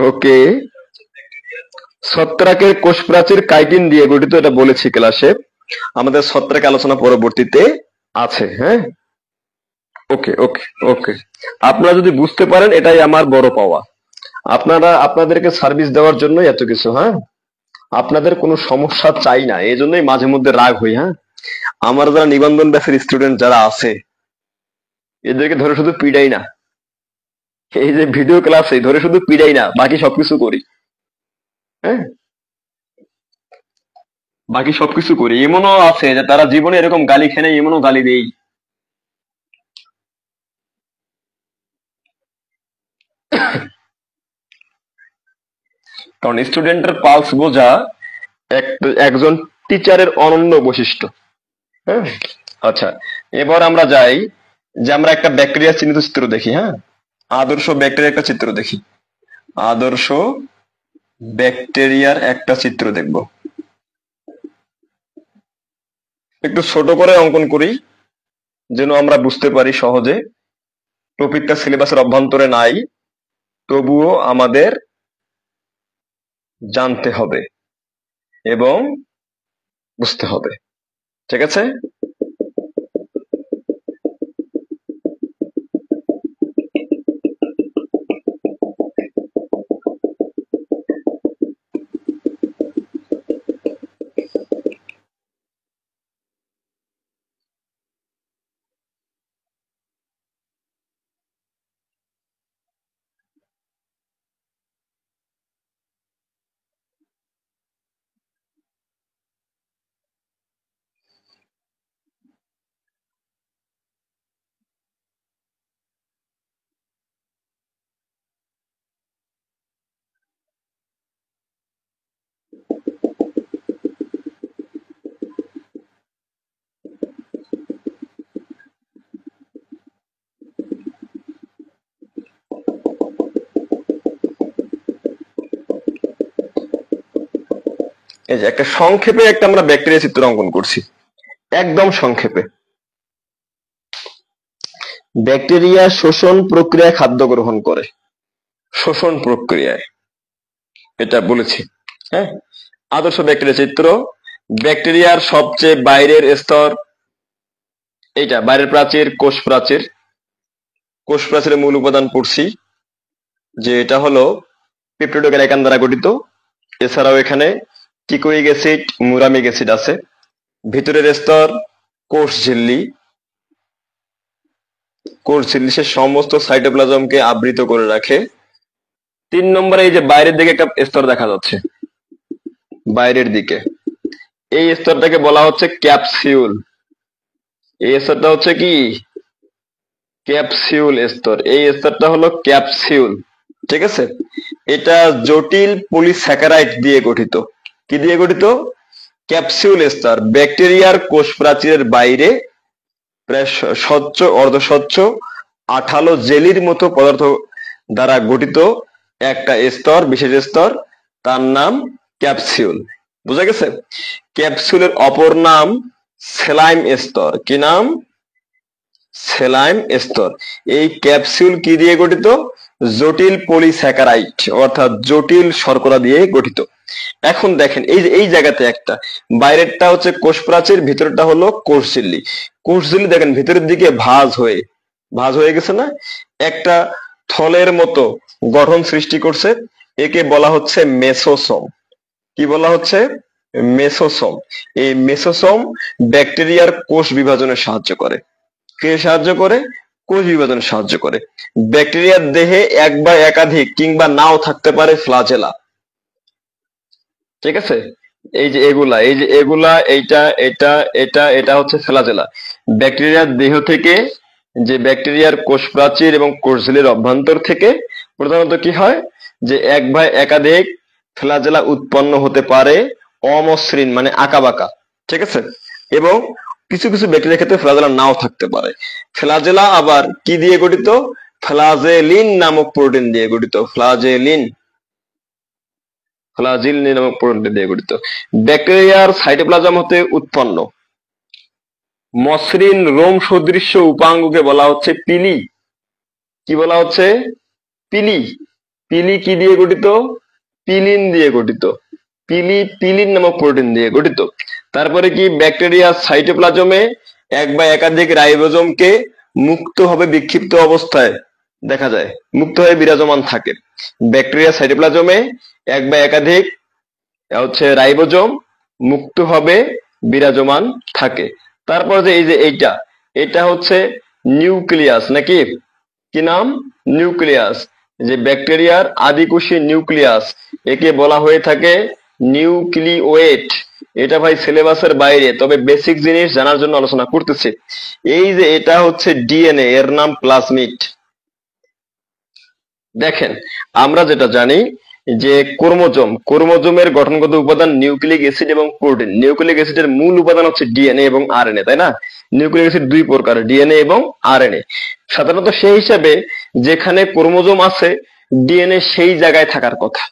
ওকে। ছত্রাকের কোষ প্রাচীর কাইটিন দিয়ে গঠিত, এটা বলেছি ক্লাসে। আমাদের ছত্রাক আলোচনা পরবর্তীতে আছে। হ্যাঁ। ওকে ওকে ওকে। আপনারা যদি বুঝতে পারেন, এটাই আমার বড় পাওয়া। আপনাদেরকে সার্ভিস দেওয়ার জন্য এত কিছু। হ্যাঁ। আপনাদের কোনো সমস্যা চাই না, এই জন্যই মাঝে মধ্যে রাগ হই। হ্যাঁ। আমার যারা নিবন্ধন ব্যাচের স্টুডেন্ট যারা আছে, এদেরকে ধরে শুধু পিড়াই না, এই যে ভিডিও ক্লাসে ধরে শুধু পিড়াই না, বাকি সবকিছু করি। হ্যাঁ। বাকি সবকিছু করি। এমনও আছে যে তারা জীবনে এরকম গালি খেয়ে, এমনও গালি দেই। কারণ স্টুডেন্টের পালস বোঝা একজন টিচারের অনন্য বৈশিষ্ট্য। হ্যাঁ। আচ্ছা, এবার আমরা যাই যে আমরা একটা ব্যাকটেরিয়া চিহ্নিত চিত্র দেখি। হ্যাঁ। আদর্শ ব্যাকটেরিয়া একটা চিত্র দেখি। আদর্শ ব্যাকটেরিয়ার একটা চিত্র দেখব। একটু ছোট করে অঙ্কন করি যেন আমরা বুঝতে পারি সহজে। টপিকটা সিলেবাসের অভ্যন্তরে নাই, তবুও আমাদের জানতে হবে এবং বুঝতে হবে। ঠিক আছে। এই যে একটা সংক্ষেপে একটা আমরা ব্যাকটেরিয়া চিত্র অঙ্কন করছি, একদম সংক্ষেপে। ব্যাকটেরিয়া শোষণ প্রক্রিয়ায় খাদ্য গ্রহণ করে, শোষণ প্রক্রিয়ায়, এটা বলেছি। হ্যাঁ, আদর্শ ব্যাকটেরিয়া চিত্র। ব্যাকটেরিয়ার সবচেয়ে বাইরের স্তর এইটা, বাইরের প্রাচীর কোষ প্রাচীর। কোষ প্রাচীরের মূল উপাদান পড়ছি যে এটা হলো পেপটিডোগ্লাইকান দ্বারা গঠিত। এছাড়াও এখানে টিকোইক অ্যাসিড, মুরামিক অ্যাসিড আছে। ভিতরের স্তর কোষ ঝিল্লি। কোষ ঝিল্লি সে সমস্ত সাইটোপ্লাজমকে আবৃত করে রাখে। 3 নম্বরে এই যে বাইরের দিকে একটা স্তর দেখা যাচ্ছে, বাইরের দিকে এই স্তরটাকে বলা হচ্ছে ক্যাপসিউল। এই স্তরটা হচ্ছে কি? ক্যাপসিউল স্তর। এই স্তরটা হলো ক্যাপসিউল, ঠিক আছে। এটা জটিল পলিস্যাকারাইড দিয়ে গঠিত। কি দিয়ে গঠিত? ক্যাপসিউল স্তর। ব্যাকটেরিয়ার কোষ প্রাচীরের বাইরে প্রায় স্বচ্ছ, অর্ধস্বচ্ছ, আঠালো জেলির মতো পদার্থ দ্বারা গঠিত একটা স্তর, বিশেষ স্তর, তার নাম ক্যাপসিউল। বুঝা গেছে? ক্যাপসুলের অপর নাম সেলাইম স্তর। কি নাম? সেলাইম স্তর। এই ক্যাপসুল কি দিয়ে গঠিত? জটিল পলিস্যাকারাইড অর্থাৎ জটিল শর্করা দিয়ে গঠিত। এখন দেখেন এই যে এই জায়গাতে একটা, বাইরেরটা হচ্ছে কোষ প্রাচীর, ভিতরটা হলো কোষ ঝিল্লি। কোষ ঝিল্লি দেখেন ভিতরের দিকে ভাঁজ হয়ে গেছে না, একটা থলের মতো গঠন সৃষ্টি করছে। একে বলা হচ্ছে মেসোসোম। কি বলা হচ্ছে? মেসোসোম। এই মেসোসোম ব্যাকটেরিয়ার কোষ বিভাজনে সাহায্য করে। কে সাহায্য করে? কোষ বিভাজনে সাহায্য করে। ব্যাকটেরিয়ার দেহে এক বা একাধিক কিংবা নাও থাকতে পারে ফ্লাজেলা, ঠিক আছে। এই যে এগুলা, এই যে এগুলা, এইটা, এটা, এটা, এটা হচ্ছে ফ্লাজেলা। ব্যাকটেরিয়ার দেহ থেকে, যে ব্যাকটেরিয়ার কোষ প্রাচীর এবং কোষঝিল্লির অভ্যন্তর থেকে প্রধানত কি হয়, যে এক বা একাধিক ফ্লাজেলা উৎপন্ন হতে পারে, অমসৃণ মানে আঁকাবাঁকা, ঠিক আছে। এবং কিছু কিছু ব্যাকটেরিয়ার ক্ষেত্রে ফ্লাজেলা নাও থাকতে পারে। ফ্লাজেলা আবার কি দিয়ে গঠিত? ফ্লাজেলিন নামক প্রোটিন দিয়ে গঠিত। ফ্লাজেলিন নামক প্রোটিন দিয়ে গঠিত। ব্যাকটেরিয়ার সাইটোপ্লাজম হতে উৎপন্ন মসৃণ রোম সদৃশ্য উপাঙ্গকে বলা হচ্ছে পিলি। কি বলা হচ্ছে? পিলি। পিলি কি দিয়ে গঠিত? পিলিন দিয়ে গঠিত। পিলিন নামক প্রোটিন দিয়ে গঠিত। তারপরে কি, ব্যাকটেরিয়ার সাইটোপ্লাজমে এক বা একাধিক রাইবোজোমকে মুক্তভাবে বিক্ষিপ্ত অবস্থায় দেখা যায়, মুক্ত হয়ে বিরাজমান থাকে। ব্যাকটেরিয়ার সাইটোপ্লাজমে এক বা একাধিক হচ্ছে রাইবোজোম মুক্তভাবে বিরাজমান থাকে। তারপর যে এই যে এইটা, এটা হচ্ছে নিউক্লিয়াস নাকি? কি নাম? নিউক্লিয়াস। যে ব্যাকটেরিয়ার আদিকোষী নিউক্লিয়াস, একে বলা হয়ে থাকে নিউক্লিওয়েট। এটা ভাই সিলেবাসের বাইরে, তবে বেসিক জিনিস জানার জন্য আলোচনা করতেছি। এই যে এটা হচ্ছে ডিএনএ, এর নাম প্লাজমিড। দেখেন আমরা যেটা জানি যে ক্রোমোজোমের গঠনগত উপাদান নিউক্লিক অ্যাসিড এবং প্রোটিন। নিউক্লিক অ্যাসিডের মূল উপাদান হচ্ছে ডিএনএ এবং আরএনএ, তাই না? নিউক্লিক অ্যাসিড দুই প্রকার, ডিএনএ এবং আরএনএ। সাধারণত সেই হিসাবে যেখানে ক্রোমোজোম আছে, ডিএনএ সেই জায়গায় থাকার কথা,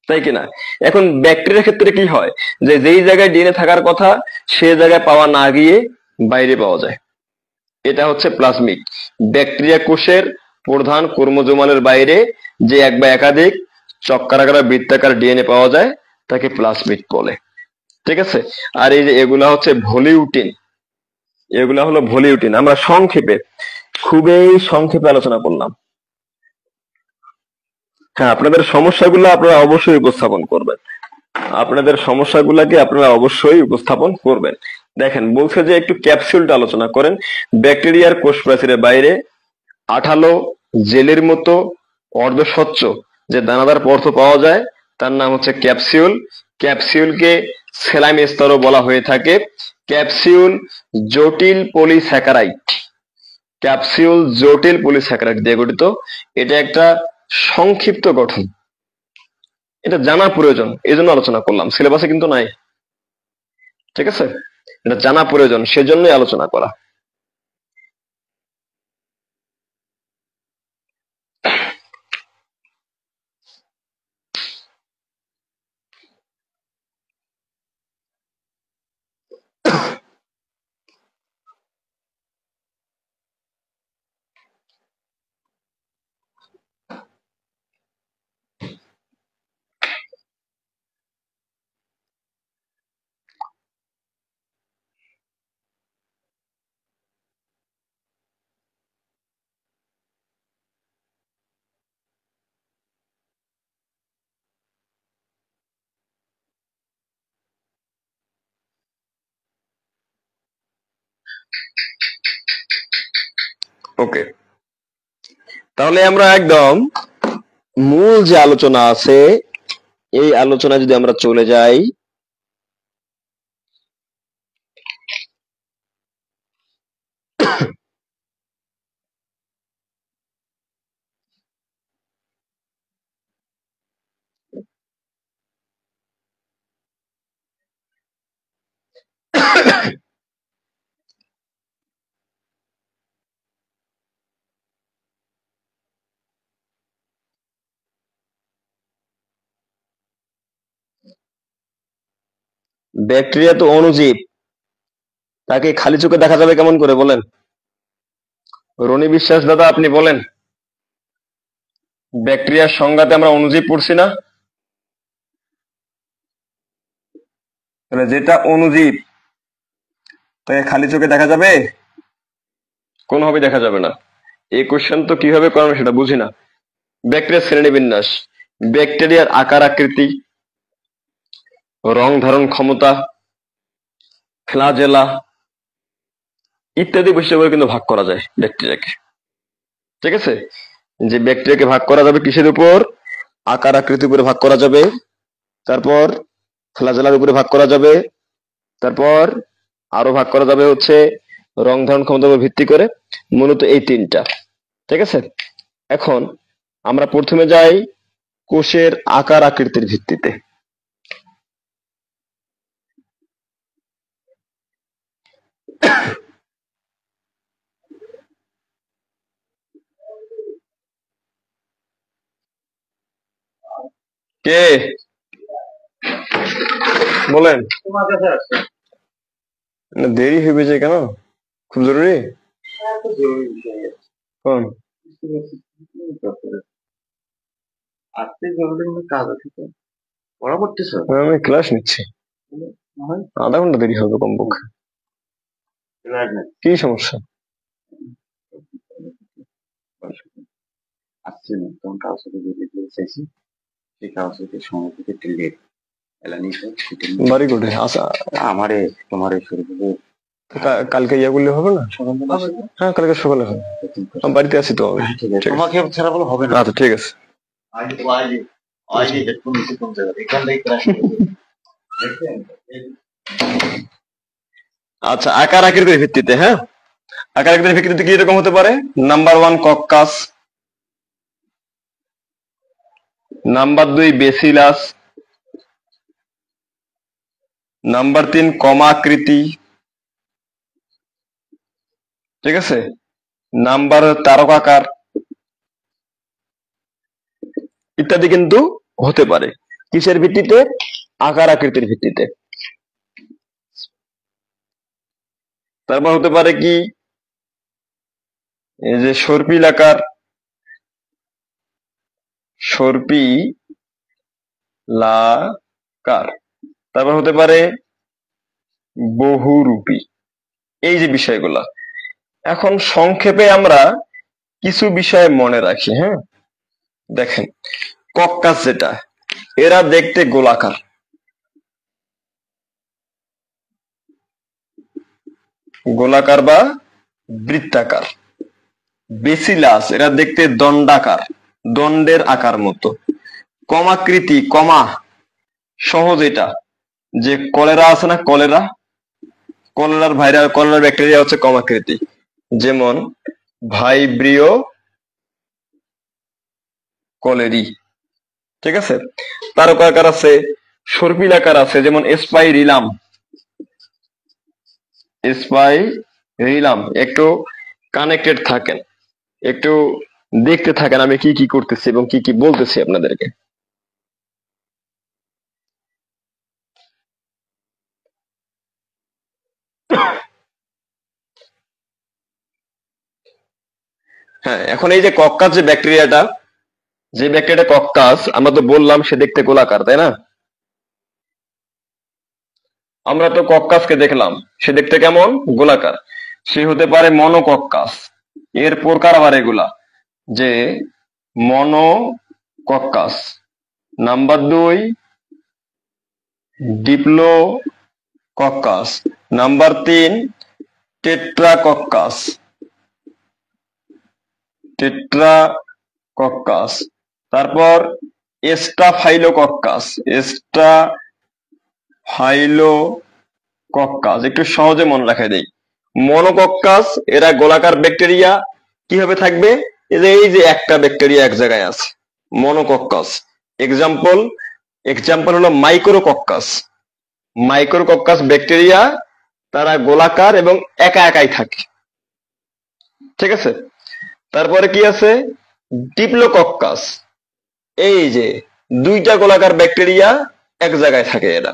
তাই কিনা? এখন ব্যাকটেরিয়ার ক্ষেত্রে কি হয়, যে যেই জায়গায় ডিএনএ থাকার কথা সে জায়গায় পাওয়া না গিয়ে বাইরে পাওয়া যায়। এটা হচ্ছে প্লাজমিড। ব্যাকটেরিয়া কোষের প্রধান ক্রোমোজোমালের বাইরে যে এক বা একাধিক চক্রাকার বৃত্তাকার ডিএনএ পাওয়া যায় তাকে প্লাজমিড বলে, ঠিক আছে। আর এই যে এগুলা হচ্ছে ভলিউটিন। এগুলা হলো ভলিউটিন। আমরা সংক্ষেপে, খুবই সংক্ষেপে আলোচনা করলাম। হ্যাঁ, আপনাদের সমস্যাগুলো আপনারা অবশ্যই উপস্থাপন করবেন। আপনাদের সমস্যাগুলোকে আপনারা অবশ্যই উপস্থাপন করবেন। দেখেন বলছে যে একটু ক্যাপসুলটা আলোচনা করেন। ব্যাকটেরিয়ার কোষ প্রাচীরের বাইরে আঠালো জেলের মতো অর্ধস্বচ্ছ যে দানাদার পদার্থ পাওয়া যায় তার নাম হচ্ছে ক্যাপসিউল। ক্যাপসিউলকে সেলাইম স্তরও বলা হয়ে থাকে। ক্যাপসিউল জটিল পলিস্যাকারাইড। ক্যাপসিউল জটিল পলিস্যাকারাইড দিয়ে গঠিত। এটা একটা সংক্ষিপ্ত গঠন, এটা জানা প্রয়োজন, এই জন্য আলোচনা করলাম। সিলেবাসে কিন্তু নাই, ঠিক আছে। এটা জানা প্রয়োজন, সেজন্যই আলোচনা করা। ওকে, তাহলে আমরা একদম মূল যে আলোচনা আছে এই আলোচনা যদি আমরা চলে যাই, ব্যাকটেরিয়া তো অণুজীব, তাকে খালি চোখে দেখা যাবে কেমন করে বলেন? রনি বিশ্বাস দাদা আপনি বলেন, ব্যাকটেরিয়ার সংজ্ঞাতে আমরা অণুজীব পড়ছি না? তাহলে যেটা অণুজীব তাকে খালি চোখে দেখা যাবে? কোনোভাবে দেখা যাবে না। এই কোশ্চেন তো কিভাবে করানো সেটা বুঝি না। ব্যাকটেরিয়ার শ্রেণীবিন্যাস, ব্যাকটেরিয়ার আকার আকৃতি, রং ধারণ ক্ষমতা, ফ্লাজেলা ইত্যাদি বিষয়গুলো কিন্তু ভাগ করা যায় ব্যাকটেরিয়াকে। ঠিক আছে, যে ব্যাকটেরিয়াকে ভাগ করা যাবে কিসের উপর? আকার আকৃতির উপরে ভাগ করা যাবে, তারপর ফ্লাজেলার উপরে ভাগ করা যাবে, তারপর আরো ভাগ করা যাবে হচ্ছে রং ধারণ ক্ষমতার উপর ভিত্তি করে। মূলত এই তিনটা। ঠিক আছে, এখন আমরা প্রথমে যাই কোষের আকার আকৃতির ভিত্তিতে। কে বলেন? না, দেরি হইবে যে কেন? খুব জরুরি? কোন? আমি ক্লাস নিচ্ছি, আধা ঘন্টা দেরি হবে কমপক্ষে। কি সমস্যা? আসছে না তখন কারোর সাথে যদি চাইছি সেই কারোর সাথে সময় থেকে টিলেট এলানি বাড়ি কোটে আসা? আমারে তোমারে শুরু করে কালকে ইয়া করলে হবে না? হ্যাঁ, কালকে সকালে হবে। আমি বাড়িতে আছি তো। ঠিক আছে, তোমাকে ছাড়া বলে হবে না। আচ্ছা ঠিক আছে। আচ্ছা, আকার আকৃতির ভিত্তিতে। হ্যাঁ, আকার আকৃতির ভিত্তিতে কি রকম হতে পারে? Number 1 coccus, number 2 bacillus, number 3 কমাকৃতি, ঠিক আছে, নাম্বার তারকাকার ইত্যাদি কিন্তু হতে পারে। কিসের ভিত্তিতে? আকার আকৃতির ভিত্তিতে। তারপর হতে পারে কি, এই যে সর্পিলাকার, সর্পিলাকার। তারপর হতে পারে বহুরূপী। এই যে বিষয়গুলা, এখন সংক্ষেপে আমরা কিছু বিষয় মনে রাখি। হ্যাঁ, দেখেন কক্কাস যেটা, এরা দেখতে গোলাকার, গোলাকার বা বৃত্তাকার। বেসিলাস এরা দেখতে দণ্ডাকার, দণ্ডের আকার মতো। কমাকৃতি, কমা সহজ, এটা যে কলেরা আছে না, কলেরা, কলেরার ভাইরাস, কলেরার ব্যাকটেরিয়া হচ্ছে কমাকৃতি, যেমন ভাইব্রিও কলেরি। ঠিক আছে, তারকাকার আছে, সর্পিলাকার আছে, যেমন স্পাইরিলাম, স্পাইরিলাম। একটু কানেক্টেড থাকেন, একটু দেখতে থাকেন আমি কি কি করতেছি এবং কি কি বলতেছি আপনাদেরকে। হ্যাঁ, এখন এই যে কক্কাস যে ব্যাকটেরিয়াটা, যে ব্যাকটেরিয়াটা কক্কাস, আমরা তো বললাম সে দেখতে গোলাকার, তাই না? আমরা তো কক্কাসকে দেখলাম, সে দেখতে কেমন? গোলাকার। সে হতে পারে মনোকক্কাস। এর প্রকার আবার এগুলা, যে মনোকক্কাস, নাম্বার 2 ডিপ্লোকক্কাস, নাম্বার 3 টেট্রাকক্কাস, টেট্রাকক্কাস। তারপর স্টাফাইলোকক্কাস, স্টাফাইলোকক্কাস একটু সহজে মনে রাখা দেই। মনোকক্কাস এরা গোলাকার ব্যাকটেরিয়া, কিভাবে থাকবে, এই যে একটা ব্যাকটেরিয়া এক জায়গায় আছে, মনোকক্কাস। এক্সাম্পল এক্সাম্পল হলো মাইক্রোকক্কাস। মাইক্রোকক্কাস ব্যাকটেরিয়া, তারা গোলাকার এবং একা একাই থাকে, ঠিক আছে। তারপরে কি আছে, ডিপ্লোকক্কাস, এই যে দুইটা গোলাকার ব্যাকটেরিয়া এক জায়গায় থাকে এরা,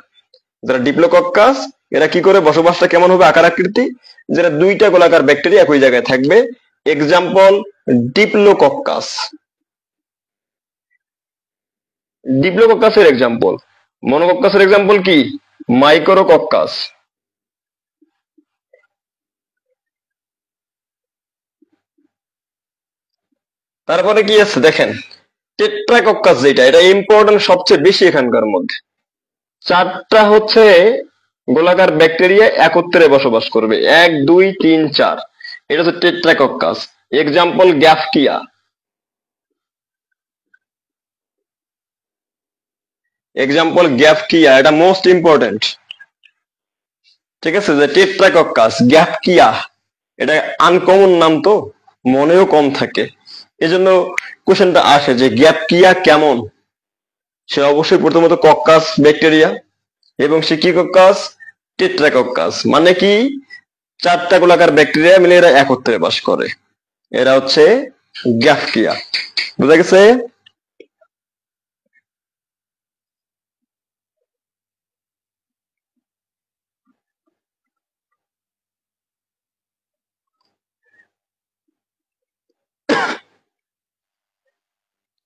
যারা ডিপ্লোকক্কাস, এরা কি করে বসবাসটা কেমন হবে, আকার আকৃতি, যারা দুইটা গোলাকার ব্যাকটেরিয়া একই জায়গায় থাকবে। এক্সাম্পল ডিপ্লোকক্কাস, ডিপ্লোকক্কাসের এক্সাম্পল। মনোকক্কাসের এক্সাম্পল কি, মাইক্রোকক্কাস। তারপরে কি আছে দেখেন, টেট্রাকক্কাস, যেটা এটা ইম্পর্টেন্ট সবচেয়ে বেশি এখানকার মধ্যে। চারটা হচ্ছে গোলাকার ব্যাকটেরিয়া একত্রে বসবাস করবে, 1 2 3 4, এটা হচ্ছে টেট্রাকক্কাস। এক্সাম্পল গ্যাফকিয়া, এক্সাম্পল গ্যাফকিয়া, এটা মোস্ট ইম্পর্টেন্ট, ঠিক আছে। যে টেট্রাকক্কাস, গ্যাফকিয়া, এটা আনকমন নাম তো, মনেও কম থাকে, এজন্য কোশ্চেনটা আসে যে গ্যাফকিয়া কেমন। সে অবশ্যই প্রথমত কক্কাস ব্যাকটেরিয়া, এবং সে কি কক্কাস, টেট্রাকক্কাস, মানে কি চারটা গোলাকার ব্যাকটেরিয়া মিলে এরা একত্রে বাস করে, এরা হচ্ছে গ্যাফকিয়া। বুঝা গেছে?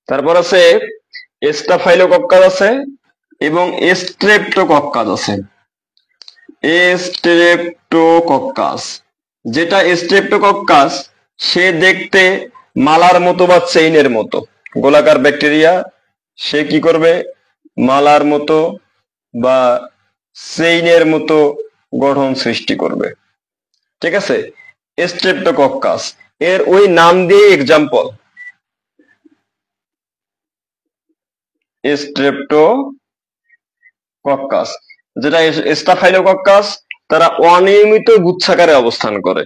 তারপর আছে স্টাফাইলোকক্কাস আছে এবং স্ট্রেপ্টোকক্কাস আছে। স্ট্রেপ্টোকক্কাস, যেটা স্ট্রেপ্টোকক্কাস, সে দেখতে মালার মতো বা চেইনের মতো গোলাকার ব্যাকটেরিয়া, সে কি করবে, মালার মতো বা চেইনের মতো গঠন সৃষ্টি করবে, ঠিক আছে। স্ট্রেপ্টোকক্কাস এর ওই নাম দিয়ে এক্সাম্পল স্ট্রেপ্টোকক্কাস। যেটা স্টাফাইলোকক্কাস, তারা অনিয়মিত গুচ্ছাকারে অবস্থান করে,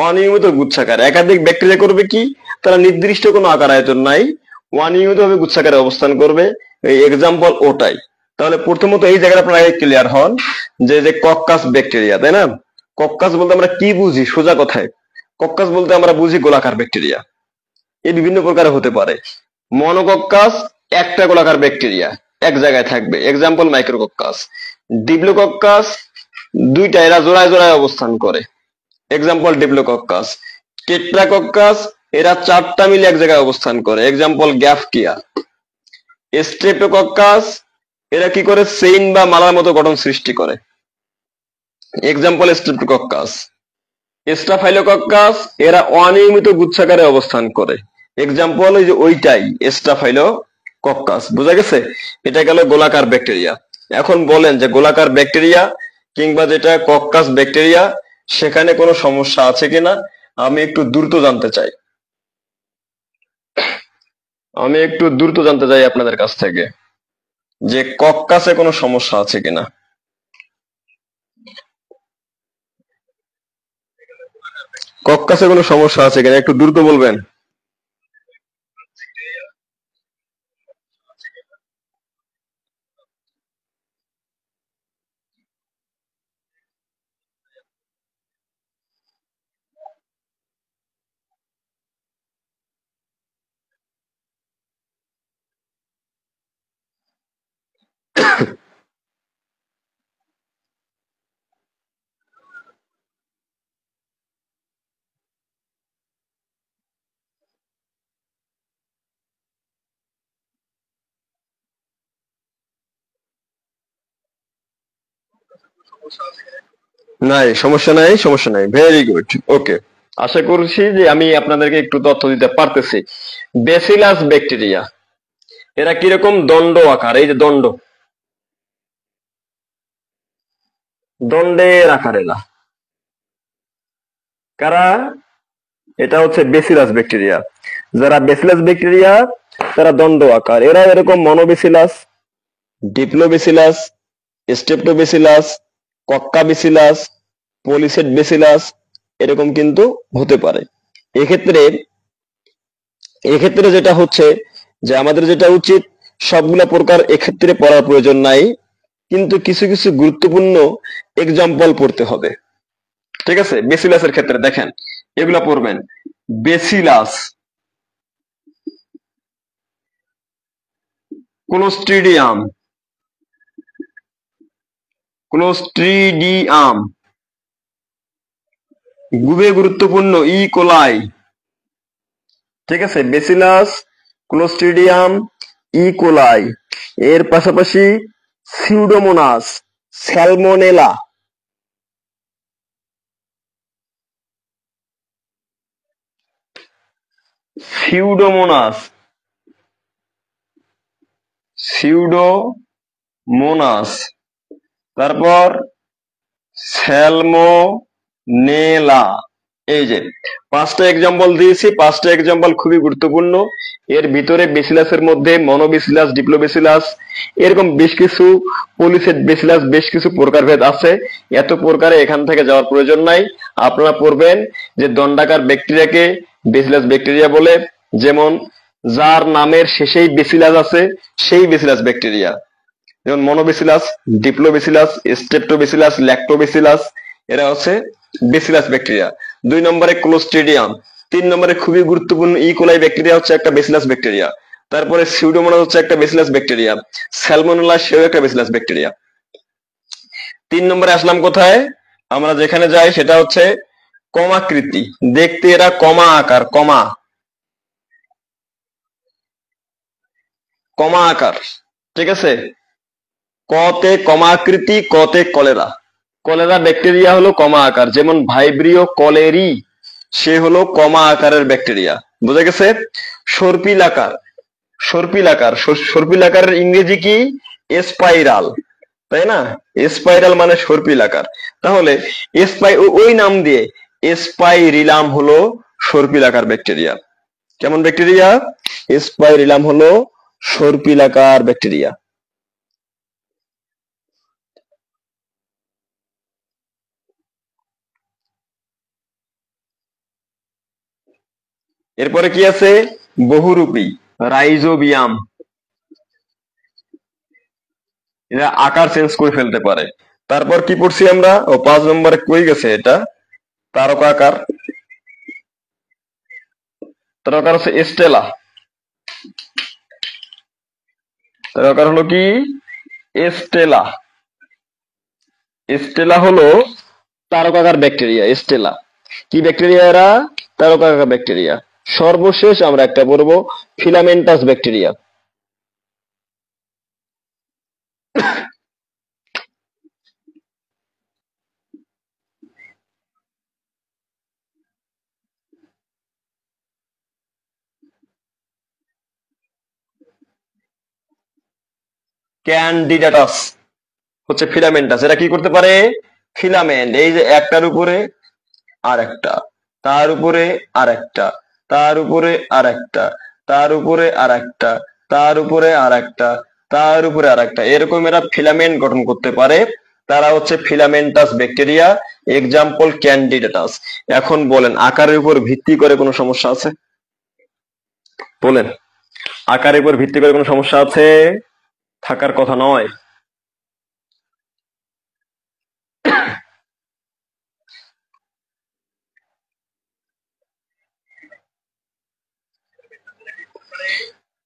অনিয়মিত গুচ্ছাকার, একাধিক ব্যাকটেরিয়া করবে কি, তারা নির্দিষ্ট কোনো আকার আয়তন নাই, অনিয়মিতভাবে গুচ্ছাকারে অবস্থান করবে, এই এক্সাম্পল ওটাই। তাহলে প্রথমত এই জায়গাটা আপনারা আগে ক্লিয়ার হন যে যে কক্কাস ব্যাকটেরিয়া, তাই না। কক্কাস বলতে আমরা কি বুঝি, সোজা কথায় কক্কাস বলতে আমরা বুঝি গোলাকার ব্যাকটেরিয়া, এই বিভিন্ন প্রকার হতে পারে। মনোকক্কাস একটা গোলাকার ব্যাকটেরিয়া এক জায়গায় থাকবে, এক্সাম্পল মাইক্রোকক্কাস। ডিপ্লোকক্কাস দুইটা, এরা জোড়ায় জোড়ায় অবস্থান করে, এক্সাম্পল ডিপ্লোকক্কাস। টেট্রাকক্কাস এরা চারটা মিলে এক জায়গায় অবস্থান করে, এক্সাম্পল গ্যাফকিয়া। স্ট্রেপ্টোকক্কাস এরা কি করে, চেইন বা মালার মতো গঠন সৃষ্টি করে, এক্সাম্পল স্ট্রেপ্টোকক্কাস। স্টাফাইলোকক্কাস এরা অনিয়মিত গুচ্ছাকারে অবস্থান করে, এক্সাম্পল ওই যে ওইটাই স্টাফাইলোকক্কাস। বোঝা গেছে? এটা গেল গোলাকার ব্যাকটেরিয়া। এখন বলেন যে গোলাকার ব্যাকটেরিয়া কিংবা যেটা কক্কাস ব্যাকটেরিয়া, সেখানে কোনো সমস্যা আছে কিনা আমি একটু দ্রুত জানতে চাই, আমি একটু দ্রুত জানতে চাই আপনাদের কাছ থেকে যে কক্কাসে কোনো সমস্যা আছে কিনা। কক্কাসে কোনো সমস্যা আছে কিনা একটু দ্রুত বলবেন। নাই, সমস্যা নাই, সমস্যা নাই, ভেরি গুড, ওকে। আশা করছি যে আমি আপনাদেরকে একটু তথ্য দিতে পারতেছি। ব্যাসিলাস ব্যাকটেরিয়া, এরা কিরকম, দণ্ড আকার, এই যে দণ্ড, দণ্ডের আকার এরা, কারা? এটা হচ্ছে বেসিলাস ব্যাকটেরিয়া। যারা বেসিলাস ব্যাকটেরিয়া তারা দণ্ড আকার। এরা এরকম মনোবেসিলাস, ডিপ্লোবেসিলাস, স্টেপ্টোবেসিলাস, কক্কাবেসিলাস, পলিসেট বেসিলাস এরকম কিন্তু হতে পারে। এক্ষেত্রে এক্ষেত্রে যেটা হচ্ছে যে আমাদের যেটা উচিত সবগুলা প্রকার এক্ষেত্রে পড়ার প্রয়োজন নাই, কিন্তু কিছু কিছু গুরুত্বপূর্ণ এক্সাম্পল পড়তে হবে। ঠিক আছে, বেসিলাসের ক্ষেত্রে দেখেন এগুলা পড়বেন। বেসিলাস, ক্লোস্ট্রিডিয়াম, ক্লোস্ট্রিডিয়াম, খুবই গুরুত্বপূর্ণ ই কোলাই। ঠিক আছে, বেসিলাস, ক্লোস্ট্রিডিয়াম, ই কোলাই, এর পাশাপাশি সিউডোমোনাস, স্যালমোনেলা, সিউডোমোনাস, সিউডোমোনাস, তারপর স্যালমোনেলা। এই যে পাঁচটা এক্সাম্পল দিয়েছি, পাঁচটা এক্সাম্পল খুবই গুরুত্বপূর্ণ। এর ভিতরে বেসিলাসের মধ্যে মনোবেসিলাস, ডিপ্লোবেসিলাস এরকম বেশ কিছু, পলিসেট বেসিলাস বেশ কিছু প্রকারভেদ আছে। এত প্রকারে এখান থেকে যাওয়ার প্রয়োজন নাই। আপনারা পড়বেন যে দণ্ডাকার ব্যাকটেরিয়াকে বেসিলাস ব্যাকটেরিয়া বলে, যেমন যার নামের শেষেই বেসিলাস আছে সেই বেসিলাস ব্যাকটেরিয়া, যেমন মনোবেসিলাস, ডিপ্লোবেসিলাস, স্টেপ্টোবেসিলাস, ল্যাক্টোবেসিলাস এরা হচ্ছে বেসিলাস ব্যাকটেরিয়া। 2 নম্বরে ক্লোস্ট্রিডিয়াম। 3 নম্বরে খুবই গুরুত্বপূর্ণ ই কোলাই ব্যাকটেরিয়া হচ্ছে একটা বেসিলাস ব্যাকটেরিয়া। তারপরে সিউডোমোনাস হচ্ছে একটা বেসিলাস ব্যাকটেরিয়া, স্যালমোনেলা সেও একটা বেসিলাস ব্যাকটেরিয়া। 3 নম্বরে আসলাম কোথায়? আমরা যেখানে যাই সেটা হচ্ছে কমাকৃতি, দেখতে এরা কমা আকার, কমা কমা আকার। ঠিক আছে, কতে কমাকৃতি, কতে কলেরা। কলেরা ব্যাকটেরিয়া হলো কমা আকার, যেমন ভাইব্রিও কলেরি সে হলো কমা আকারের ব্যাকটেরিয়া। বুঝা গেছে? সর্পিল আকার, সর্পিল আকার, সর্পিল আকারের ইংরেজি কি? স্পাইরাল, তাই না? স্পাইরাল মানে সর্পিল আকার। তাহলে ওই নাম দিয়ে স্পাইরিলাম হলো সর্পিল আকার ব্যাকটেরিয়া। কেমন ব্যাকটেরিয়া? স্পাইরিলাম হলো সর্পিল আকার ব্যাকটেরিয়া। এরপরে কি আছে? বহুরূপী, রাইজোবিয়াম। এরা আকার চেঞ্জ করে ফেলতে পারে। তারপর কি পড়ছি আমরা? ও 5 নম্বরে কই গেছে এটা? তারকাকার। তারকাকার হচ্ছে স্টেলা। তারকাকার হলো কি? স্টেলা। স্টেলা হলো তারকাকার ব্যাকটেরিয়া। স্টেলা কি ব্যাকটেরিয়া? এরা তারকাকার ব্যাকটেরিয়া। সর্বশেষ আমরা একটা পড়বো ফিলামেন্টাস ব্যাকটেরিয়া। ক্যান্ডিডাটাস হচ্ছে ফিলামেন্টাস। এরা কি করতে পারে? ফিলামেন্ট, এই যে একটার উপরে আর একটা, তার উপরে আর একটা, তার উপরে আর একটা, তার উপরে আর একটা, তার উপরে আর একটা, তার উপরে আর একটা, এরকম এরা ফিলামেন্ট গঠন করতে পারে। তারা হচ্ছে ফিলামেন্টাস ব্যাকটেরিয়া। এক্সাম্পল ক্যান্ডিডাটাস। এখন বলেন আকারের উপর ভিত্তি করে কোনো সমস্যা আছে? বলেন আকারের উপর ভিত্তি করে কোনো সমস্যা আছে? থাকার কথা নয়।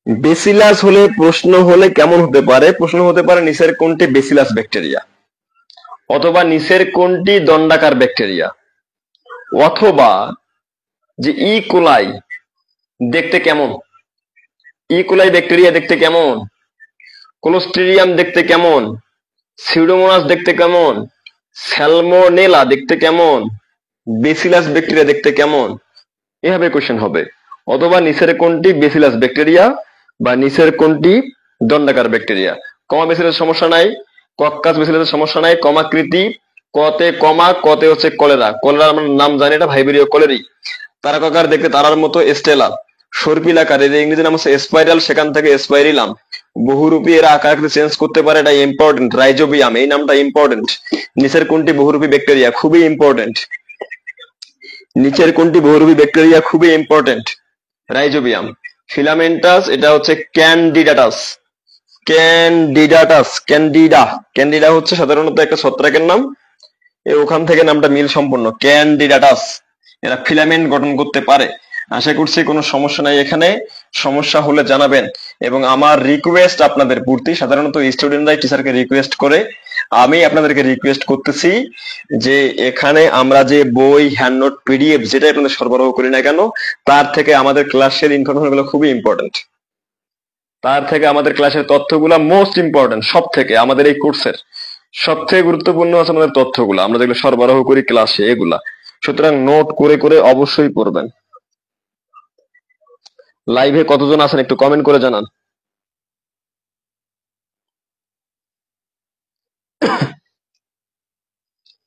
বেসিলাস হলে প্রশ্ন হলে কেমন হতে পারে? প্রশ্ন হতে পারে নিচের কোনটি বেসিলাস ব্যাকটেরিয়া, অথবা নিচের কোনটি দণ্ডাকার ব্যাকটেরিয়া, অথবা যে ই কোলাই দেখতে কেমন, ই কোলাই ব্যাকটেরিয়া দেখতে কেমন, ক্লোস্ট্রিডিয়াম দেখতে কেমন, সিউডোমোনাস দেখতে কেমন, স্যালমোনেলা দেখতে কেমন, বেসিলাস ব্যাকটেরিয়া দেখতে কেমন, এভাবে কোশ্চেন হবে। অথবা নিচের কোনটি বেসিলাস ব্যাকটেরিয়া বা নিচের কোনটি দণ্ডাকার ব্যাকটেরিয়া। কমা বেসিলাসের সমস্যা নাই, কক্কাস বেসিলাসের সমস্যা নাই, কমাকৃতি কতে কমা, কতে হচ্ছে কলেরা। কলেরা আমরা নাম জানি, এটা ভাইবেরিও কলেরি। তারকাকার দেখতে তারার মতো স্টেলা। সর্পিলাকার, এর ইংরেজি নাম হচ্ছে স্পাইরাল, সেখান থেকে স্পাইরিলাম। বহুরূপী এরা আকার চেঞ্জ করতে পারে, এটা ইম্পর্টেন্ট। রাইজোবিয়াম, এই নামটা ইম্পর্টেন্ট। নিচের কোনটি বহুরূপী ব্যাকটেরিয়া? খুবই ইম্পর্টেন্ট। নিচের কোনটি বহুরূপী ব্যাকটেরিয়া? খুবই ইম্পর্টেন্ট। রাইজোবিয়াম। ফিলামেন্টাস, এটা হচ্ছে ক্যান্ডিডাটাস। ক্যান্ডিডা। ক্যান্ডিডা হচ্ছে সাধারণত একটা ছত্রাকের নাম, ওখান থেকে নামটা মিল সম্পন্ন, ক্যান্ডিডাটাস। এরা ফিলামেন্ট গঠন করতে পারে। আশা করছি কোনো সমস্যা নাই এখানে। সমস্যা হলে জানাবেন। এবং আমার রিকোয়েস্ট আপনাদের প্রতি, সাধারণত স্টুডেন্টরাই টিচারকে রিকোয়েস্ট করে, আমি আপনাদেরকে রিকোয়েস্ট করতেছি যে এখানে আমরা যে বই, হ্যান্ড নোট, পিডিএফ যেটাই আপনাদের সরবরাহ করি না কেন, তার থেকে আমাদের ক্লাসের ইনফরমেশন গুলো খুবই ইম্পর্টেন্ট। তার থেকে আমাদের ক্লাসের তথ্যগুলো মোস্ট ইম্পর্টেন্ট। সব থেকে আমাদের এই কোর্সের সব থেকে গুরুত্বপূর্ণ আছে আমাদের তথ্যগুলো, আমরা যেগুলো সরবরাহ করি ক্লাসে, এগুলা। সুতরাং নোট করে করে অবশ্যই পড়বেন। লাইভে কতজন আছেন একটু কমেন্ট করে জানান।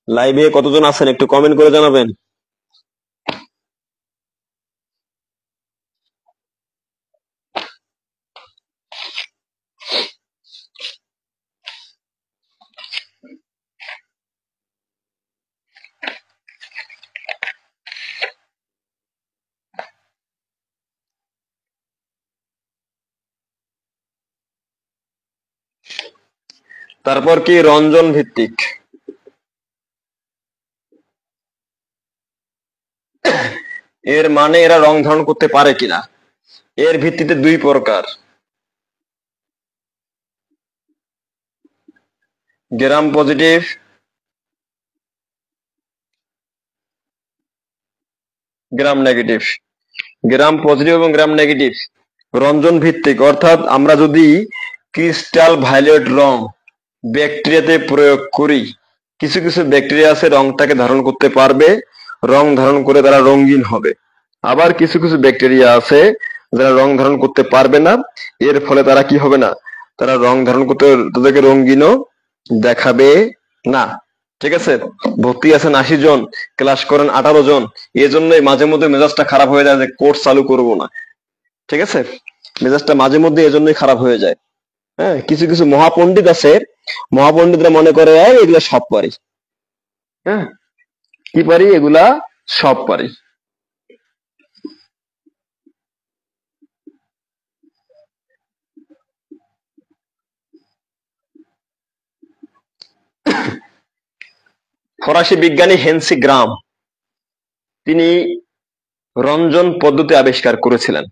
লাইভে কতজন আছেন একটু কমেন্ট করে জানাবেন। তারপর কি রঞ্জন ভিত্তিক, এর মানে এরা রং ধারণ করতে পারে কিনা। এর ভিত্তিতে দুই প্রকার, gram positive, gram negative. Gram positive এবং গ্রাম নেগেটিভ রঞ্জন ভিত্তিক, অর্থাৎ আমরা যদি ক্রিস্টাল ভায়োলেট রং ব্যাকটেরিয়াতে প্রয়োগ করি, কিছু কিছু ব্যাকটেরিয়া আছে রংটাকে ধারণ করতে পারবে, রং ধারণ করে তারা রঙিন হবে। আবার কিছু কিছু ব্যাকটেরিয়া আছে যারা রং ধারণ করতে পারবে না, এর ফলে তারা কি হবে না, তারা রং ধারণ করতে, তাদেরকে রঙিনও দেখাবে না। ঠিক আছে, ভর্তি আছেন 80 জন, ক্লাস করেন 18 জন, এজন্যই মাঝে মধ্যে মেজাজটা খারাপ হয়ে যায় যে কোর্স চালু করব না। ঠিক আছে, মেজাজটা মাঝে মধ্যে এজন্যই খারাপ হয়ে যায়। হ্যাঁ, কিছু কিছু মহাপণ্ডিত আছে, মহাপণ্ডিতরা মনে করে এগুলা সব পারি। হ্যাঁ, কি পারি, এগুলা সব পারি। ফরাসি বিজ্ঞানী হেনসি গ্রাম, তিনি রঞ্জন পদ্ধতি আবিষ্কার করেছিলেন।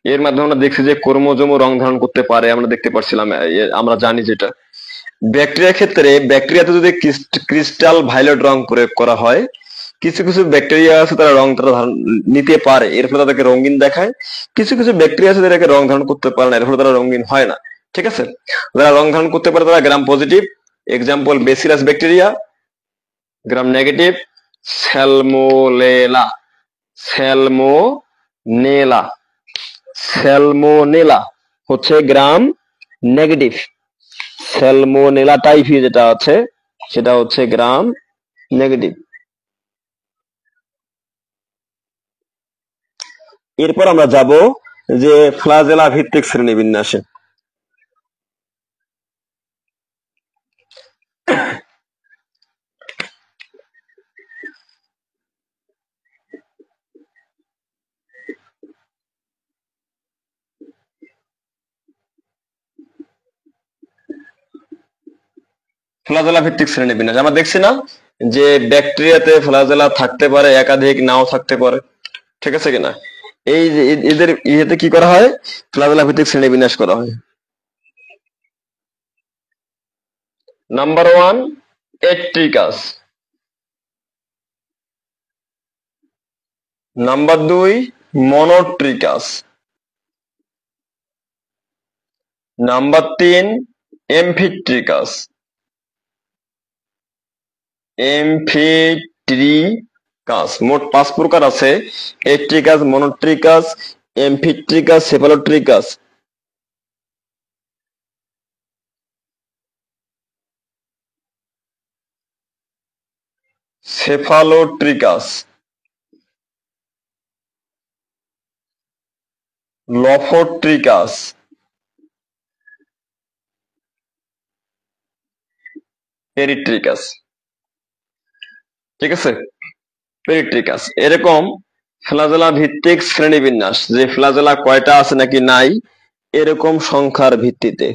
এর মাধ্যমে আমরা দেখছি যে ক্রোমোজোমও রং ধারণ করতে পারে, আমরা দেখতে পারছিলাম, আমরা জানি যেটা। ব্যাকটেরিয়ার ক্ষেত্রে, ব্যাকটেরিয়াতে যদি ক্রিস্টাল ভায়োলেট রং প্রয়োগ করা হয়, কিছু কিছু ব্যাকটেরিয়া আছে তারা রং তারা নিতে পারে, এর ফলে তাদেরকে রঙিন দেখায়। কিছু কিছু ব্যাকটেরিয়া আছে যাদেরকে রং ধারণ করতে পারে না, এর ফলে তারা রঙিন হয় না। ঠিক আছে, যারা রং ধারণ করতে পারে তারা gram positive, example bacillus bacteria. Gram negative, salmonella. Salmonella, salmonella হচ্ছে গ্রাম নেগেটিভ। স্যালমোনেলা টাইফি যেটা আছে সেটা হচ্ছে গ্রাম নেগেটিভ। এরপর আমরা যাব যে ফ্লাজেলা ভিত্তিক শ্রেণীবিন্যাসে। ফ্লাজেলা ভিত্তিক শ্রেণীবিন্যাস আমরা দেখছি না যে ব্যাকটেরিয়াতে ফ্লাজেলা থাকতে পারে, একাধিক নাও থাকতে পারে। ঠিক আছে কিনা, এই যে এদের ইয়েতে কি করা হয়, ফ্লাজেলা ভিত্তিক শ্রেণীবিন্যাস করা হয়। Number 1 atrichous, number 2 monotrichous, number 3 amphitrichous. Amphitrichous মোট 5 প্রকার আছে, এট্রিকাস, মনোট্রিকাস, এমফিট্রিকাস, সেফালোট্রিকাস। সেফালোট্রিকাস, লফোট্রিকাস, পেরিট্রিকাস। ঠিক আছে, পেরিট্রিকাস। এরকম ফ্লাজেলা ভিত্তিক শ্রেণীবিন্যাস, যে ফ্লাজেলা কয়টা আছে নাকি নাই এরকম সংখ্যার ভিত্তিতে।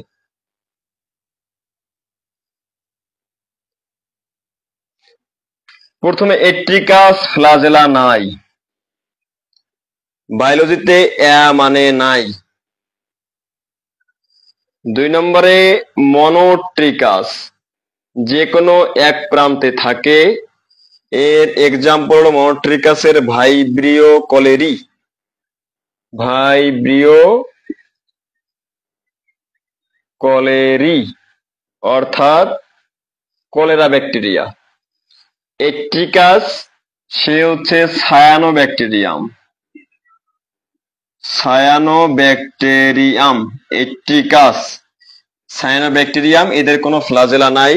প্রথমে এট্রিকাস ফ্লাজেলা নাই, বায়োলজিতে মানে নাই। 2 নম্বরে মনোট্রিকাস, যে কোনো এক প্রান্তে থাকে। এর এক্সাম্পল মনোট্রিকাসের ভাইব্রিও কলেরি, ভাইব্রিও কলেরি অর্থাৎ কলেরা ব্যাকটেরিয়া। এট্রিকাস সে হচ্ছে সায়ানোব্যাকটেরিয়াম, সায়ানোব্যাকটেরিয়াম। এট্রিকাস সায়ানোব্যাকটেরিয়াম, এদের কোনো ফ্লাজেলা নাই।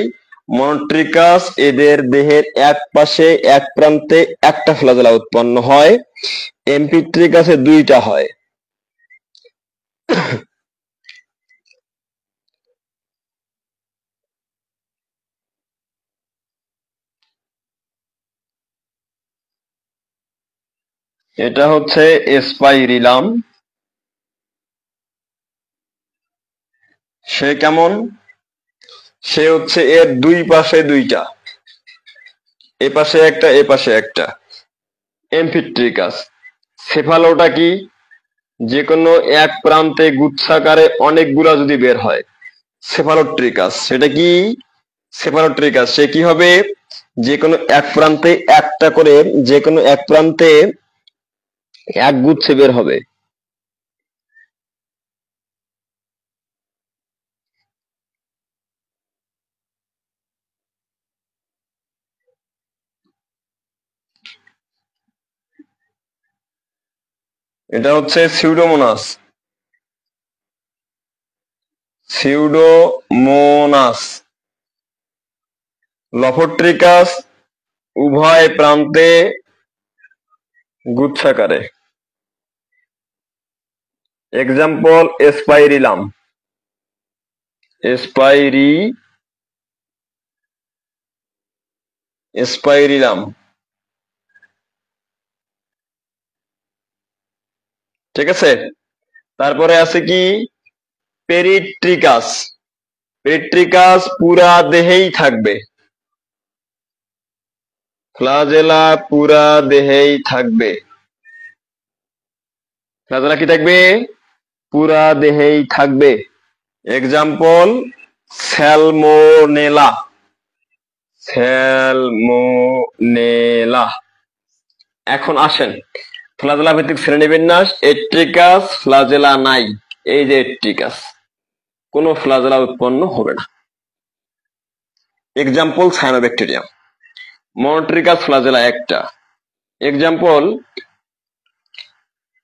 মনোট্রিকাস এদের দেহের এক পাশে এক প্রান্তে একটা ফ্লাজেলা উৎপন্ন হয়। এমপিট্রিকাসে দুইটা হয়। এটা হচ্ছে স্পাইরিলাম। সে কেমন? সে হচ্ছে এর দুই পাশে দুইটা, এ পাশে একটা এ পাশে একটা। এমফিট্রিকাস। সেফালোটা কি? যে কোনো এক প্রান্তে গুচ্ছাকারে অনেকগুলা যদি বের হয়, সেফালোট্রিকাস। সেটা কি? সেফালোট্রিকাস। সে কি হবে? যে কোনো এক প্রান্তে একটা করে, যে কোনো এক প্রান্তে এক গুচ্ছে বের হবে। এটা হচ্ছে সিউডোমোনাস, সিউডোমোনাস। লফোট্রিকাস উভয় প্রান্তে গুচ্ছাকারে। Example spirillum, spirillum. ঠিক আছে, তারপরে আছে কি? পেরিট্রিকাস। পেরিট্রিকাস পুরা দেহেই থাকবে, ফ্লাজেলা পুরা দেহেই থাকবে। ফ্লাজেলা কি থাকবে? পুরা দেহেই থাকবে। Example salmonella, salmonella. এখন আসেন ফ্লাজেলা ভিত্তিক শ্রেণীবিন্যাস। এট্রিকাস ফ্লাজেলা নাই, এই যে এট্রিকাস, কোনো ফ্লাজেলা উৎপন্ন হবে না। এক্সাম্পল সায়ানোব্যাকটেরিয়াম। মনোট্রিকাস ফ্লাজেলা একটা। এক্সাম্পল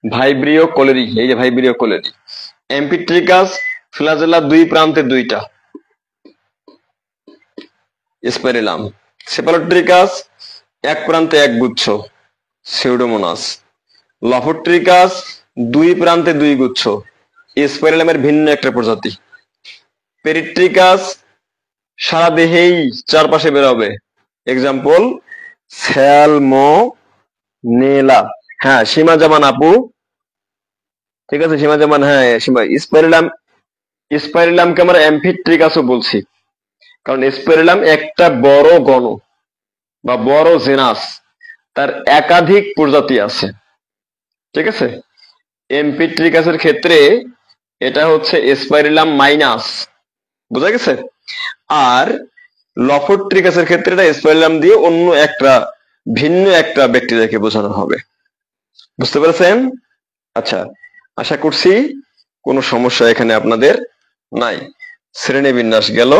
ভাইব্রিও কলেরি, এই যে ভাইব্রিও কলেরি। এমপিট্রিকাস ফ্লাজেলা দুই প্রান্তে দুইটা, স্পাইরিলাম। সেপালোট্রিকাস এক প্রান্তে এক গুচ্ছ, সিউডোমোনাস। লফোট্রিকাস দুই প্রান্তে দুই গুচ্ছ, স্পাইরিলামের ভিন্ন একটা প্রজাতি। পেরিট্রিকাস সারা দেহেই চারপাশে বেরোবে, এক্সাম্পল স্যালমোনেলা। হ্যাঁ, সীমা জামান আপু, ঠিক আছে, সীমা জামান। হ্যাঁ, সীমা। স্পাইরিলাম, স্পাইরিলামকে আমরা অ্যামফিট্রিকাসও বলছি, কারণ স্পাইরিলাম একটা বড় গণ বা বড় জেনাস, তার একাধিক প্রজাতি আছে। ঠিক আছে, এমপিট্রিকাসের ক্ষেত্রে এটা হচ্ছে স্পাইরিলাম মাইনাস, বোঝা গেছে। আর লফোট্রিকাসের ক্ষেত্রে এটা স্পাইরিলাম দিয়ে অন্য একটা ভিন্ন একটা ব্যাকটেরিয়াকে বোঝানো হবে। বুঝতে পেরেছেন? আচ্ছা, আশা করছি কোনো সমস্যা এখানে আপনাদের নাই। শ্রেণীবিন্যাস গেল।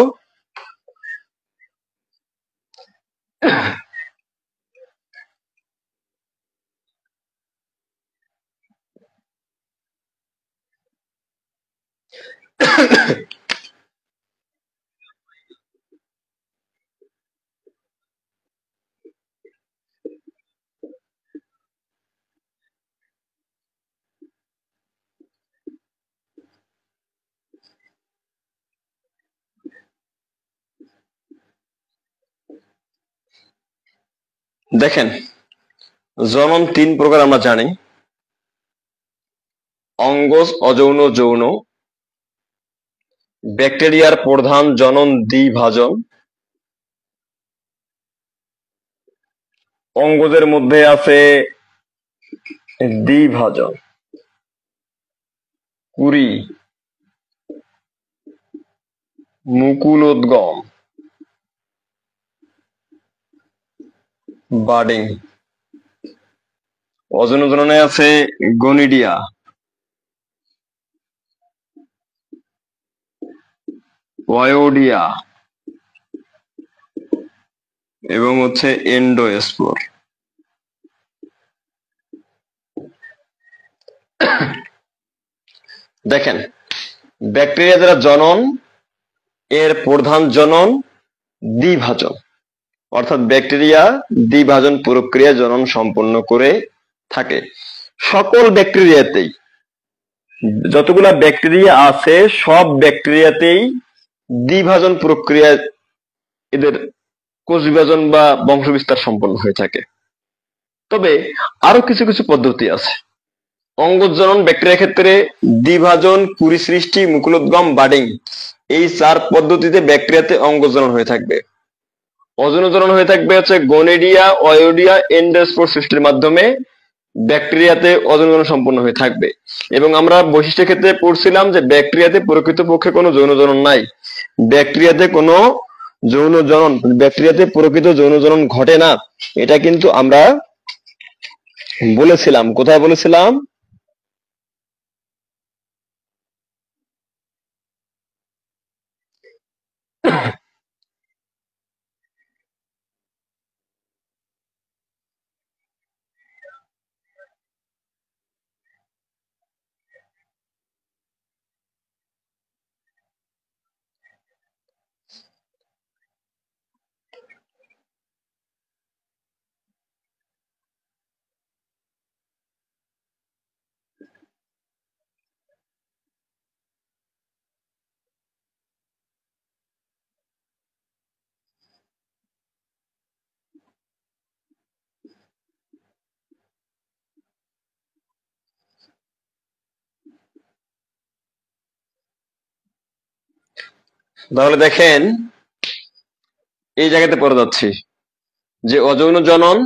দেখেন, জনন 3 প্রকার আমরা জানি: অঙ্গজ, অযৌন, যৌন। ব্যাকটেরিয়ার প্রধান জনন দ্বিভাজন। অঙ্গজের মধ্যে আছে দ্বিভাজন, কুড়ি, মুকুলোদ্গম, বার্ডিং। অযৌন জননে আছে গনিডিয়া, ওয়োডিয়া এবং হচ্ছে এন্ডোস্পোর। দেখেন, ব্যাকটেরিয়া যারা জনন, এর প্রধান জনন দ্বিভাজন, অর্থাৎ ব্যাকটেরিয়া দ্বিভাজন প্রক্রিয়া জনন সম্পন্ন করে থাকে। সকল ব্যাকটেরিয়াতেই, যতগুলা ব্যাকটেরিয়া আছে সব ব্যাকটেরিয়াতেই দ্বিভাজন প্রক্রিয়া, এদের কোষ বিভাজন বা বংশবিস্তার সম্পন্ন হয়ে থাকে। তবে আরো কিছু কিছু পদ্ধতি আছে। অঙ্গজনন ব্যাকটেরিয়ার ক্ষেত্রে দ্বিভাজন, কুড়ি সৃষ্টি, মুকুলোদ্গম, বার্ডিং, এই 4 পদ্ধতিতে ব্যাকটেরিয়াতে অঙ্গজনন হয়ে থাকবে। অযৌন জনন হয়ে থাকবে হচ্ছে গনিডিয়া, ওয়োডিয়া, এন্ডোস্পোর সৃষ্টির মাধ্যমে ব্যাকটেরিয়াতে অযৌন জনন সম্পন্ন হয়ে থাকবে। এবং আমরা বৈশিষ্ট্যের ক্ষেত্রে পড়ছিলাম যে ব্যাকটেরিয়াতে প্রকৃতপক্ষে কোনো যৌন জনন নাই। ব্যাকটেরিয়াতে কোনো যৌন জনন, ব্যাকটেরিয়াতে প্রকৃত যৌন জনন ঘটে না, এটা কিন্তু আমরা বলেছিলাম। কোথায় বলেছিলাম? তাহলে দেখেন, এই জায়গাতে পড়ে যাচ্ছি যে অযৌন জনন,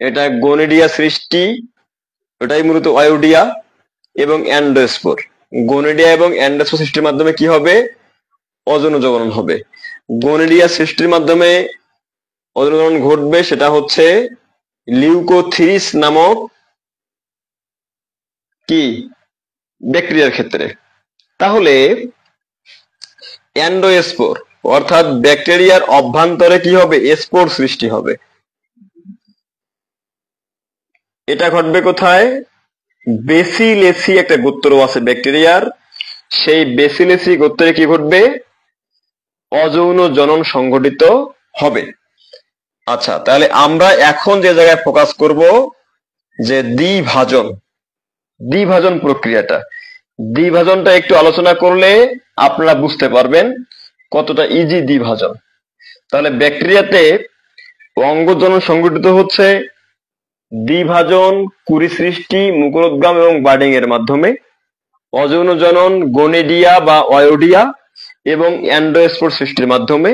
এটা গনিডিয়া সৃষ্টি, ওটাই মূলত ওয়োডিয়া এবং অ্যান্ডোস্পোর। গনিডিয়া এবং অ্যান্ডোস্পোর সৃষ্টির মাধ্যমে কি হবে? অযৌন জনন হবে। গনিডিয়া সৃষ্টির মাধ্যমে অযৌন জনন ঘটবে, সেটা হচ্ছে লিউকোথিরিস নামক কি ব্যাকটেরিয়ার ক্ষেত্রে। তাহলে অ্যান্ডোস্পোর, অর্থাৎ ব্যাকটেরিয়ার অভ্যন্তরে কি হবে? স্পোর সৃষ্টি হবে। এটা ঘটবে কোথায়? বেসিলেসি একটা গোত্র আছে ব্যাকটেরিয়ার, সেই বেসিলেসি গোত্রে কি ঘটবে? অযৌন জনন সংঘটিত হবে। আচ্ছা, তাহলে আমরা এখন যে জায়গায় ফোকাস করব যে দ্বিভাজন, দ্বিভাজন প্রক্রিয়াটা, দ্বিভাজনটা একটু আলোচনা করলে আপনারা বুঝতে পারবেন কতটা ইজি দ্বিভাজন। তাহলে ব্যাকটেরিয়াতে অঙ্গজনন সংঘটিত হচ্ছে দ্বিভাজন, কুড়ি সৃষ্টি, মুকুলোদ্গম এবং বার্ডিং এর মাধ্যমে। অযৌন জনন গনিডিয়া বা ওয়োডিয়া এবং অ্যান্ডোস্পোর সৃষ্টির মাধ্যমে।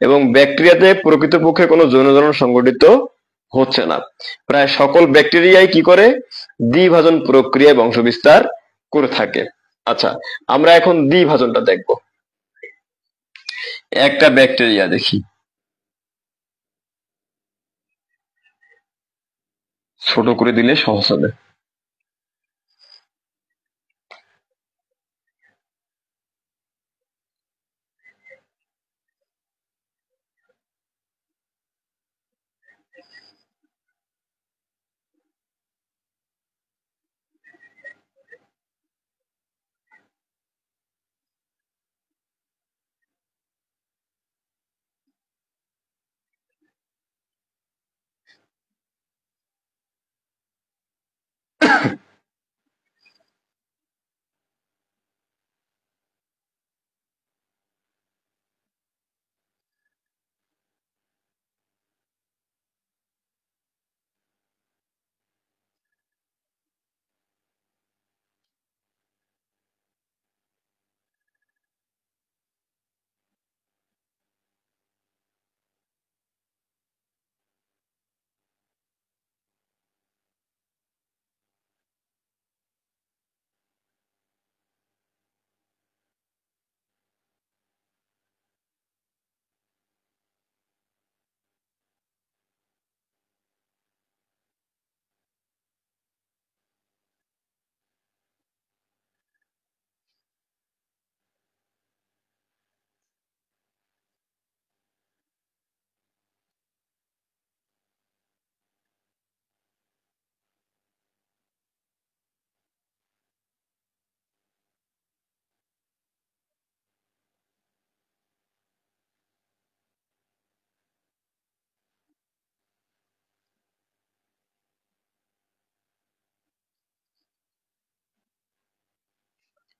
এবং ব্যাকটেরিয়াতে প্রকৃতপক্ষে কোনো যৌন জনন সংঘটিত হচ্ছে না। প্রায় সকল ব্যাকটেরিয়াই কি করে? দ্বিভাজন প্রক্রিয়ায় বংশবিস্তার করে থাকে। আচ্ছা, আমরা এখন দ্বিভাজনটা দেখব। একটা ব্যাকটেরিয়া দেখি, ছোট করে দিলে সহজ হবে।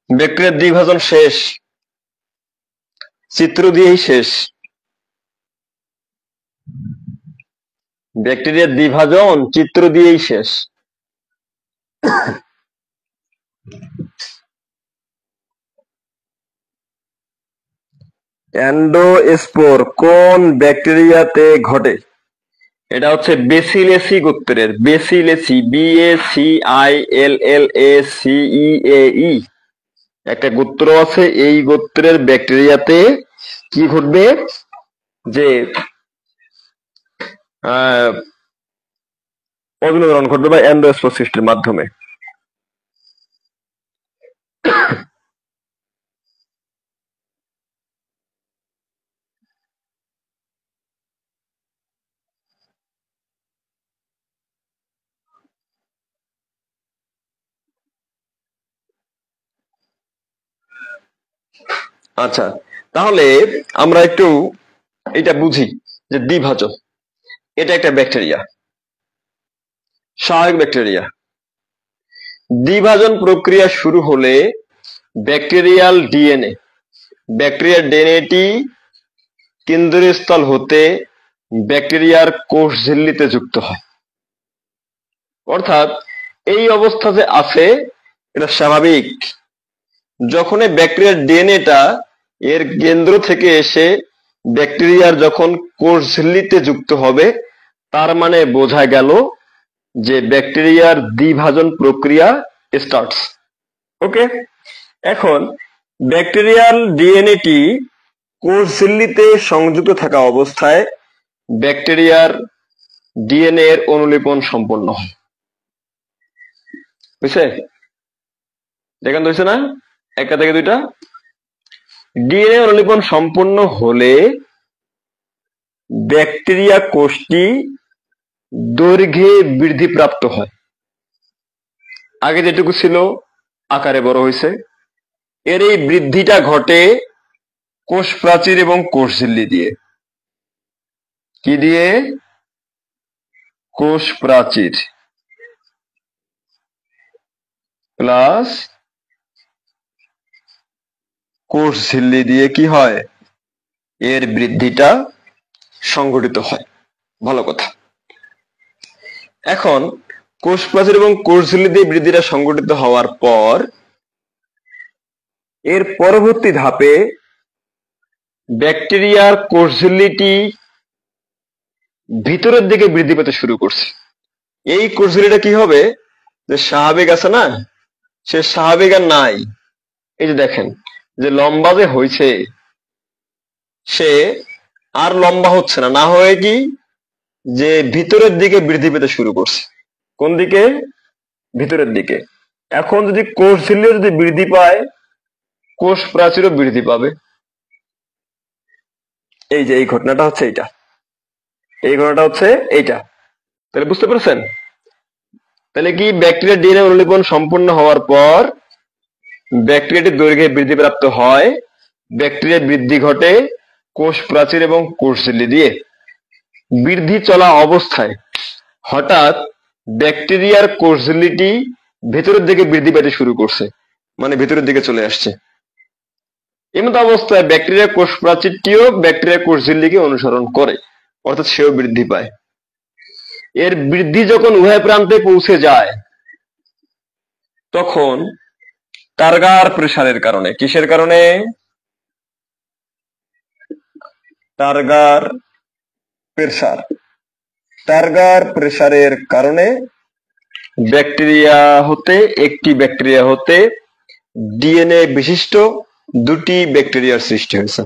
ব্যাকটেরিয়ার দ্বিভাজন শেষ, চিত্র দিয়েই শেষ। ব্যাকটেরিয়ার দ্বিভাজন চিত্র দিয়েই শেষ। এন্ডোস্পোর কোন ব্যাকটেরিয়াতে ঘটে? এটা হচ্ছে বেসিলেসি গোত্রের, বেসিলেসি, BACILLACEAE একটা গোত্র আছে, এই গোত্রের ব্যাকটেরিয়াতে কি ঘটবে, যে অভিনন্দন ঘটবে বা এন্ডোস্পোর সৃষ্টির মাধ্যমে। আচ্ছা, তাহলে আমরা একটু এটা বুঝি যে দ্বিভাজন, এটা একটা ব্যাকটেরিয়া, স্বাভাবিক ব্যাকটেরিয়া। দ্বিভাজন প্রক্রিয়া শুরু হলে ব্যাকটেরিয়াল ডিএনএ, ব্যাকটেরিয়ার ডিএনএটি কেন্দ্রস্থল হতে ব্যাকটেরিয়ার কোষ ঝিল্লিতে যুক্ত হয়। অর্থাৎ এই অবস্থা যে আছে এটা স্বাভাবিক। যখন এই ব্যাকটেরিয়ার ডিএনএটা এর কেন্দ্র থেকে এসে ব্যাকটেরিয়ার যখন কোষ ঝিল্লিতে যুক্ত হবে, তার মানে বোঝা গেল যে ব্যাকটেরিয়ার দ্বিভাজন প্রক্রিয়া স্টার্টস। ওকে, এখন ব্যাকটেরিয়াল ডিএনএটি কোষ ঝিল্লিতে সংযুক্ত থাকা অবস্থায় ব্যাকটেরিয়ার ডিএনএ এর অনুলিপন সম্পন্ন হয়। বুঝছে? দেখেন তো হয়েছে না, একটা থেকে দুইটা। ডিএনএ অনুলিপন সম্পন্ন হলে ব্যাকটেরিয়া কোষটি দৈর্ঘ্যে বৃদ্ধিপ্রাপ্ত হয়। আগে যেটুকু ছিল আকারে বড় হয়েছে। এর এই বৃদ্ধিটা ঘটে কোষ প্রাচীর এবং কোষ ঝিল্লি দিয়ে। কি দিয়ে? কোষ প্রাচীর প্লাস কোষ ঝিল্লি দিয়ে কি হয়, এর বৃদ্ধিটা সংঘটিত হয়। ভালো কথা। এখন কোষ প্রাচীর এবং কোষ ঝিল্লি দিয়ে বৃদ্ধিটা সংঘটিত হওয়ার পর এর পরবর্তী ধাপে ব্যাকটেরিয়ার কোষ ঝিল্লিটি ভিতরের দিকে বৃদ্ধি পেতে শুরু করছে। এই কোষ ঝিল্লিটা কি হবে, যে স্বাভাবিক আছে না, সে স্বাভাবিক আর নাই। এই যে দেখেন যে লম্বা যে হয়েছে, সে আর লম্বা হচ্ছে না, না হয়ে কি যে ভিতরের দিকে বৃদ্ধি পেতে শুরু করছে। কোন দিকে? ভিতরের দিকে। এখন যদি কোষ ঝিল্লি যদি বৃদ্ধি পায়, কোষ প্রাচীরও বৃদ্ধি পাবে। এই যে এই ঘটনাটা হচ্ছে এইটা, এই ঘটনাটা হচ্ছে এইটা। তাহলে বুঝতে পেরেছেন? তাহলে কি ব্যাকটেরিয়ার ডিএনএ অনুলিপন সম্পূর্ণ হওয়ার পর ব্যাকটেরিয়াটি দৈর্ঘ্যে বৃদ্ধিপ্রাপ্ত হয়। ব্যাকটেরিয়ার বৃদ্ধি ঘটে কোষ প্রাচীর এবং কোষ ঝিল্লি দিয়ে। বৃদ্ধি চলা অবস্থায় হঠাৎ ব্যাকটেরিয়ার কোষ ঝিল্লিটি ভেতরের দিকে বৃদ্ধি পেতে শুরু করছে, মানে ভেতরের দিকে চলে আসছে। এমত অবস্থায় ব্যাকটেরিয়া কোষ প্রাচীরটিও ব্যাকটেরিয়া কোষ ঝিল্লিকে অনুসরণ করে, অর্থাৎ সেও বৃদ্ধি পায়। এর বৃদ্ধি যখন উভয় প্রান্তে পৌঁছে যায়, তখন টার্গার প্রেসারের কারণে, কিসের কারণে? টার্গার প্রেসার, টার্গার প্রেসারের কারণে একটি ব্যাকটেরিয়া হতে ডিএনএ বিশিষ্ট দুটি ব্যাকটেরিয়ার সৃষ্টি হয়েছে।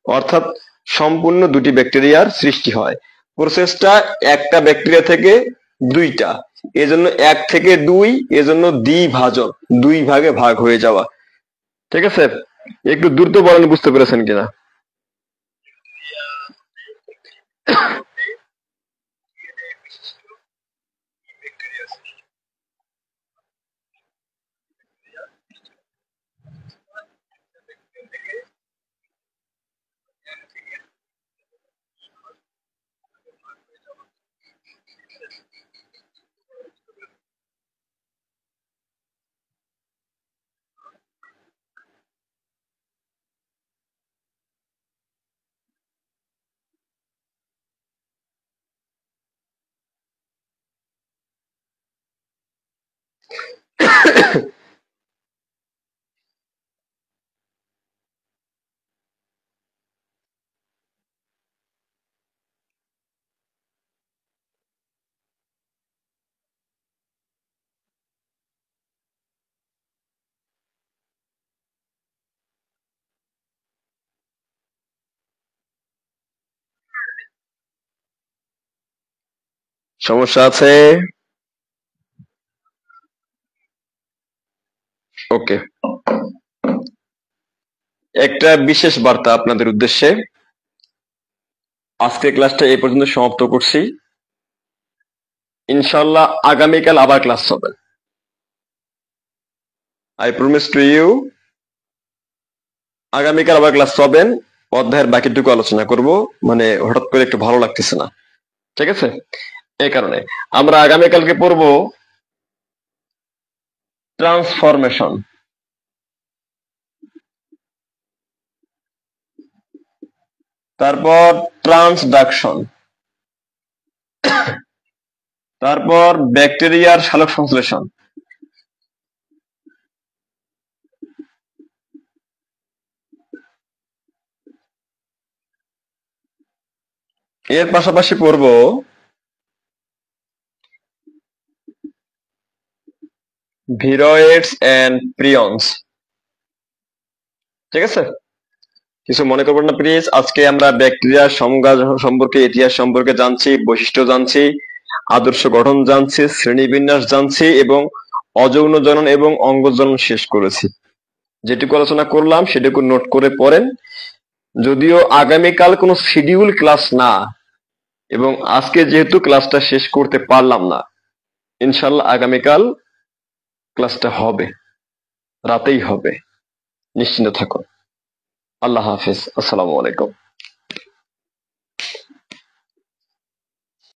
অর্থাৎ সম্পূর্ণ দুটি ব্যাকটেরিয়ার সৃষ্টি হয়। প্রসেসটা একটা ব্যাকটেরিয়া থেকে দুইটা, এজন্য এক থেকে দুই, এজন্য দ্বিভাজন, দুই ভাগে ভাগ হয়ে যাওয়া। ঠিক আছে, একটু দ্রুত বলেন, বুঝতে পেরেছেন কিনা? সমস্যা আছে? ওকে, একটা বিশেষ বার্তা আপনাদের উদ্দেশ্যে। আজকের ক্লাসটা এই পর্যন্ত সমাপ্ত করছি। ইনশাল্লাহ আগামীকাল আবার ক্লাস হবে। আই প্রমিস টু ইউ, আগামীকাল আবার ক্লাস পাবেন। অধ্যায়ের বাকিটুকু আলোচনা করব, মানে হঠাৎ করে একটু ভালো লাগতেছে না, ঠিক আছে? এই কারণে আমরা আগামীকালকে পড়ব ট্রান্সফরমেশন, তারপর ট্রান্সডাকশন, তারপর ব্যাকটেরিয়ার সালোক সংশ্লেষণ, এর পাশাপাশি পড়ব ভিরয়েডস এন্ড প্রিয়ন্স, ঠিক আছে? কিছু মনে করবেন না প্লিজ। আজকে আমরা ব্যাকটেরিয়ার সংজ্ঞা সম্পর্কে, ইতিহাস সম্পর্কে জানছি, বৈশিষ্ট্য জানছি, আদর্শ গঠন জানছি, শ্রেণীবিন্যাস জানছি এবং অযৌন জনন এবং অঙ্গজনন শেষ করেছি। যেটুকু আলোচনা করলাম সেটুকু নোট করে পড়েন। যদিও আগামীকাল কোনো শিডিউল ক্লাস না, এবং আজকে যেহেতু ক্লাসটা শেষ করতে পারলাম না, ইনশাল্লাহ আগামীকাল ক্লাসটা হবে, রাতেই হবে, নিশ্চিন্ত থাকুন। আল্লাহ হাফিজ, আসসালামু আলাইকুম।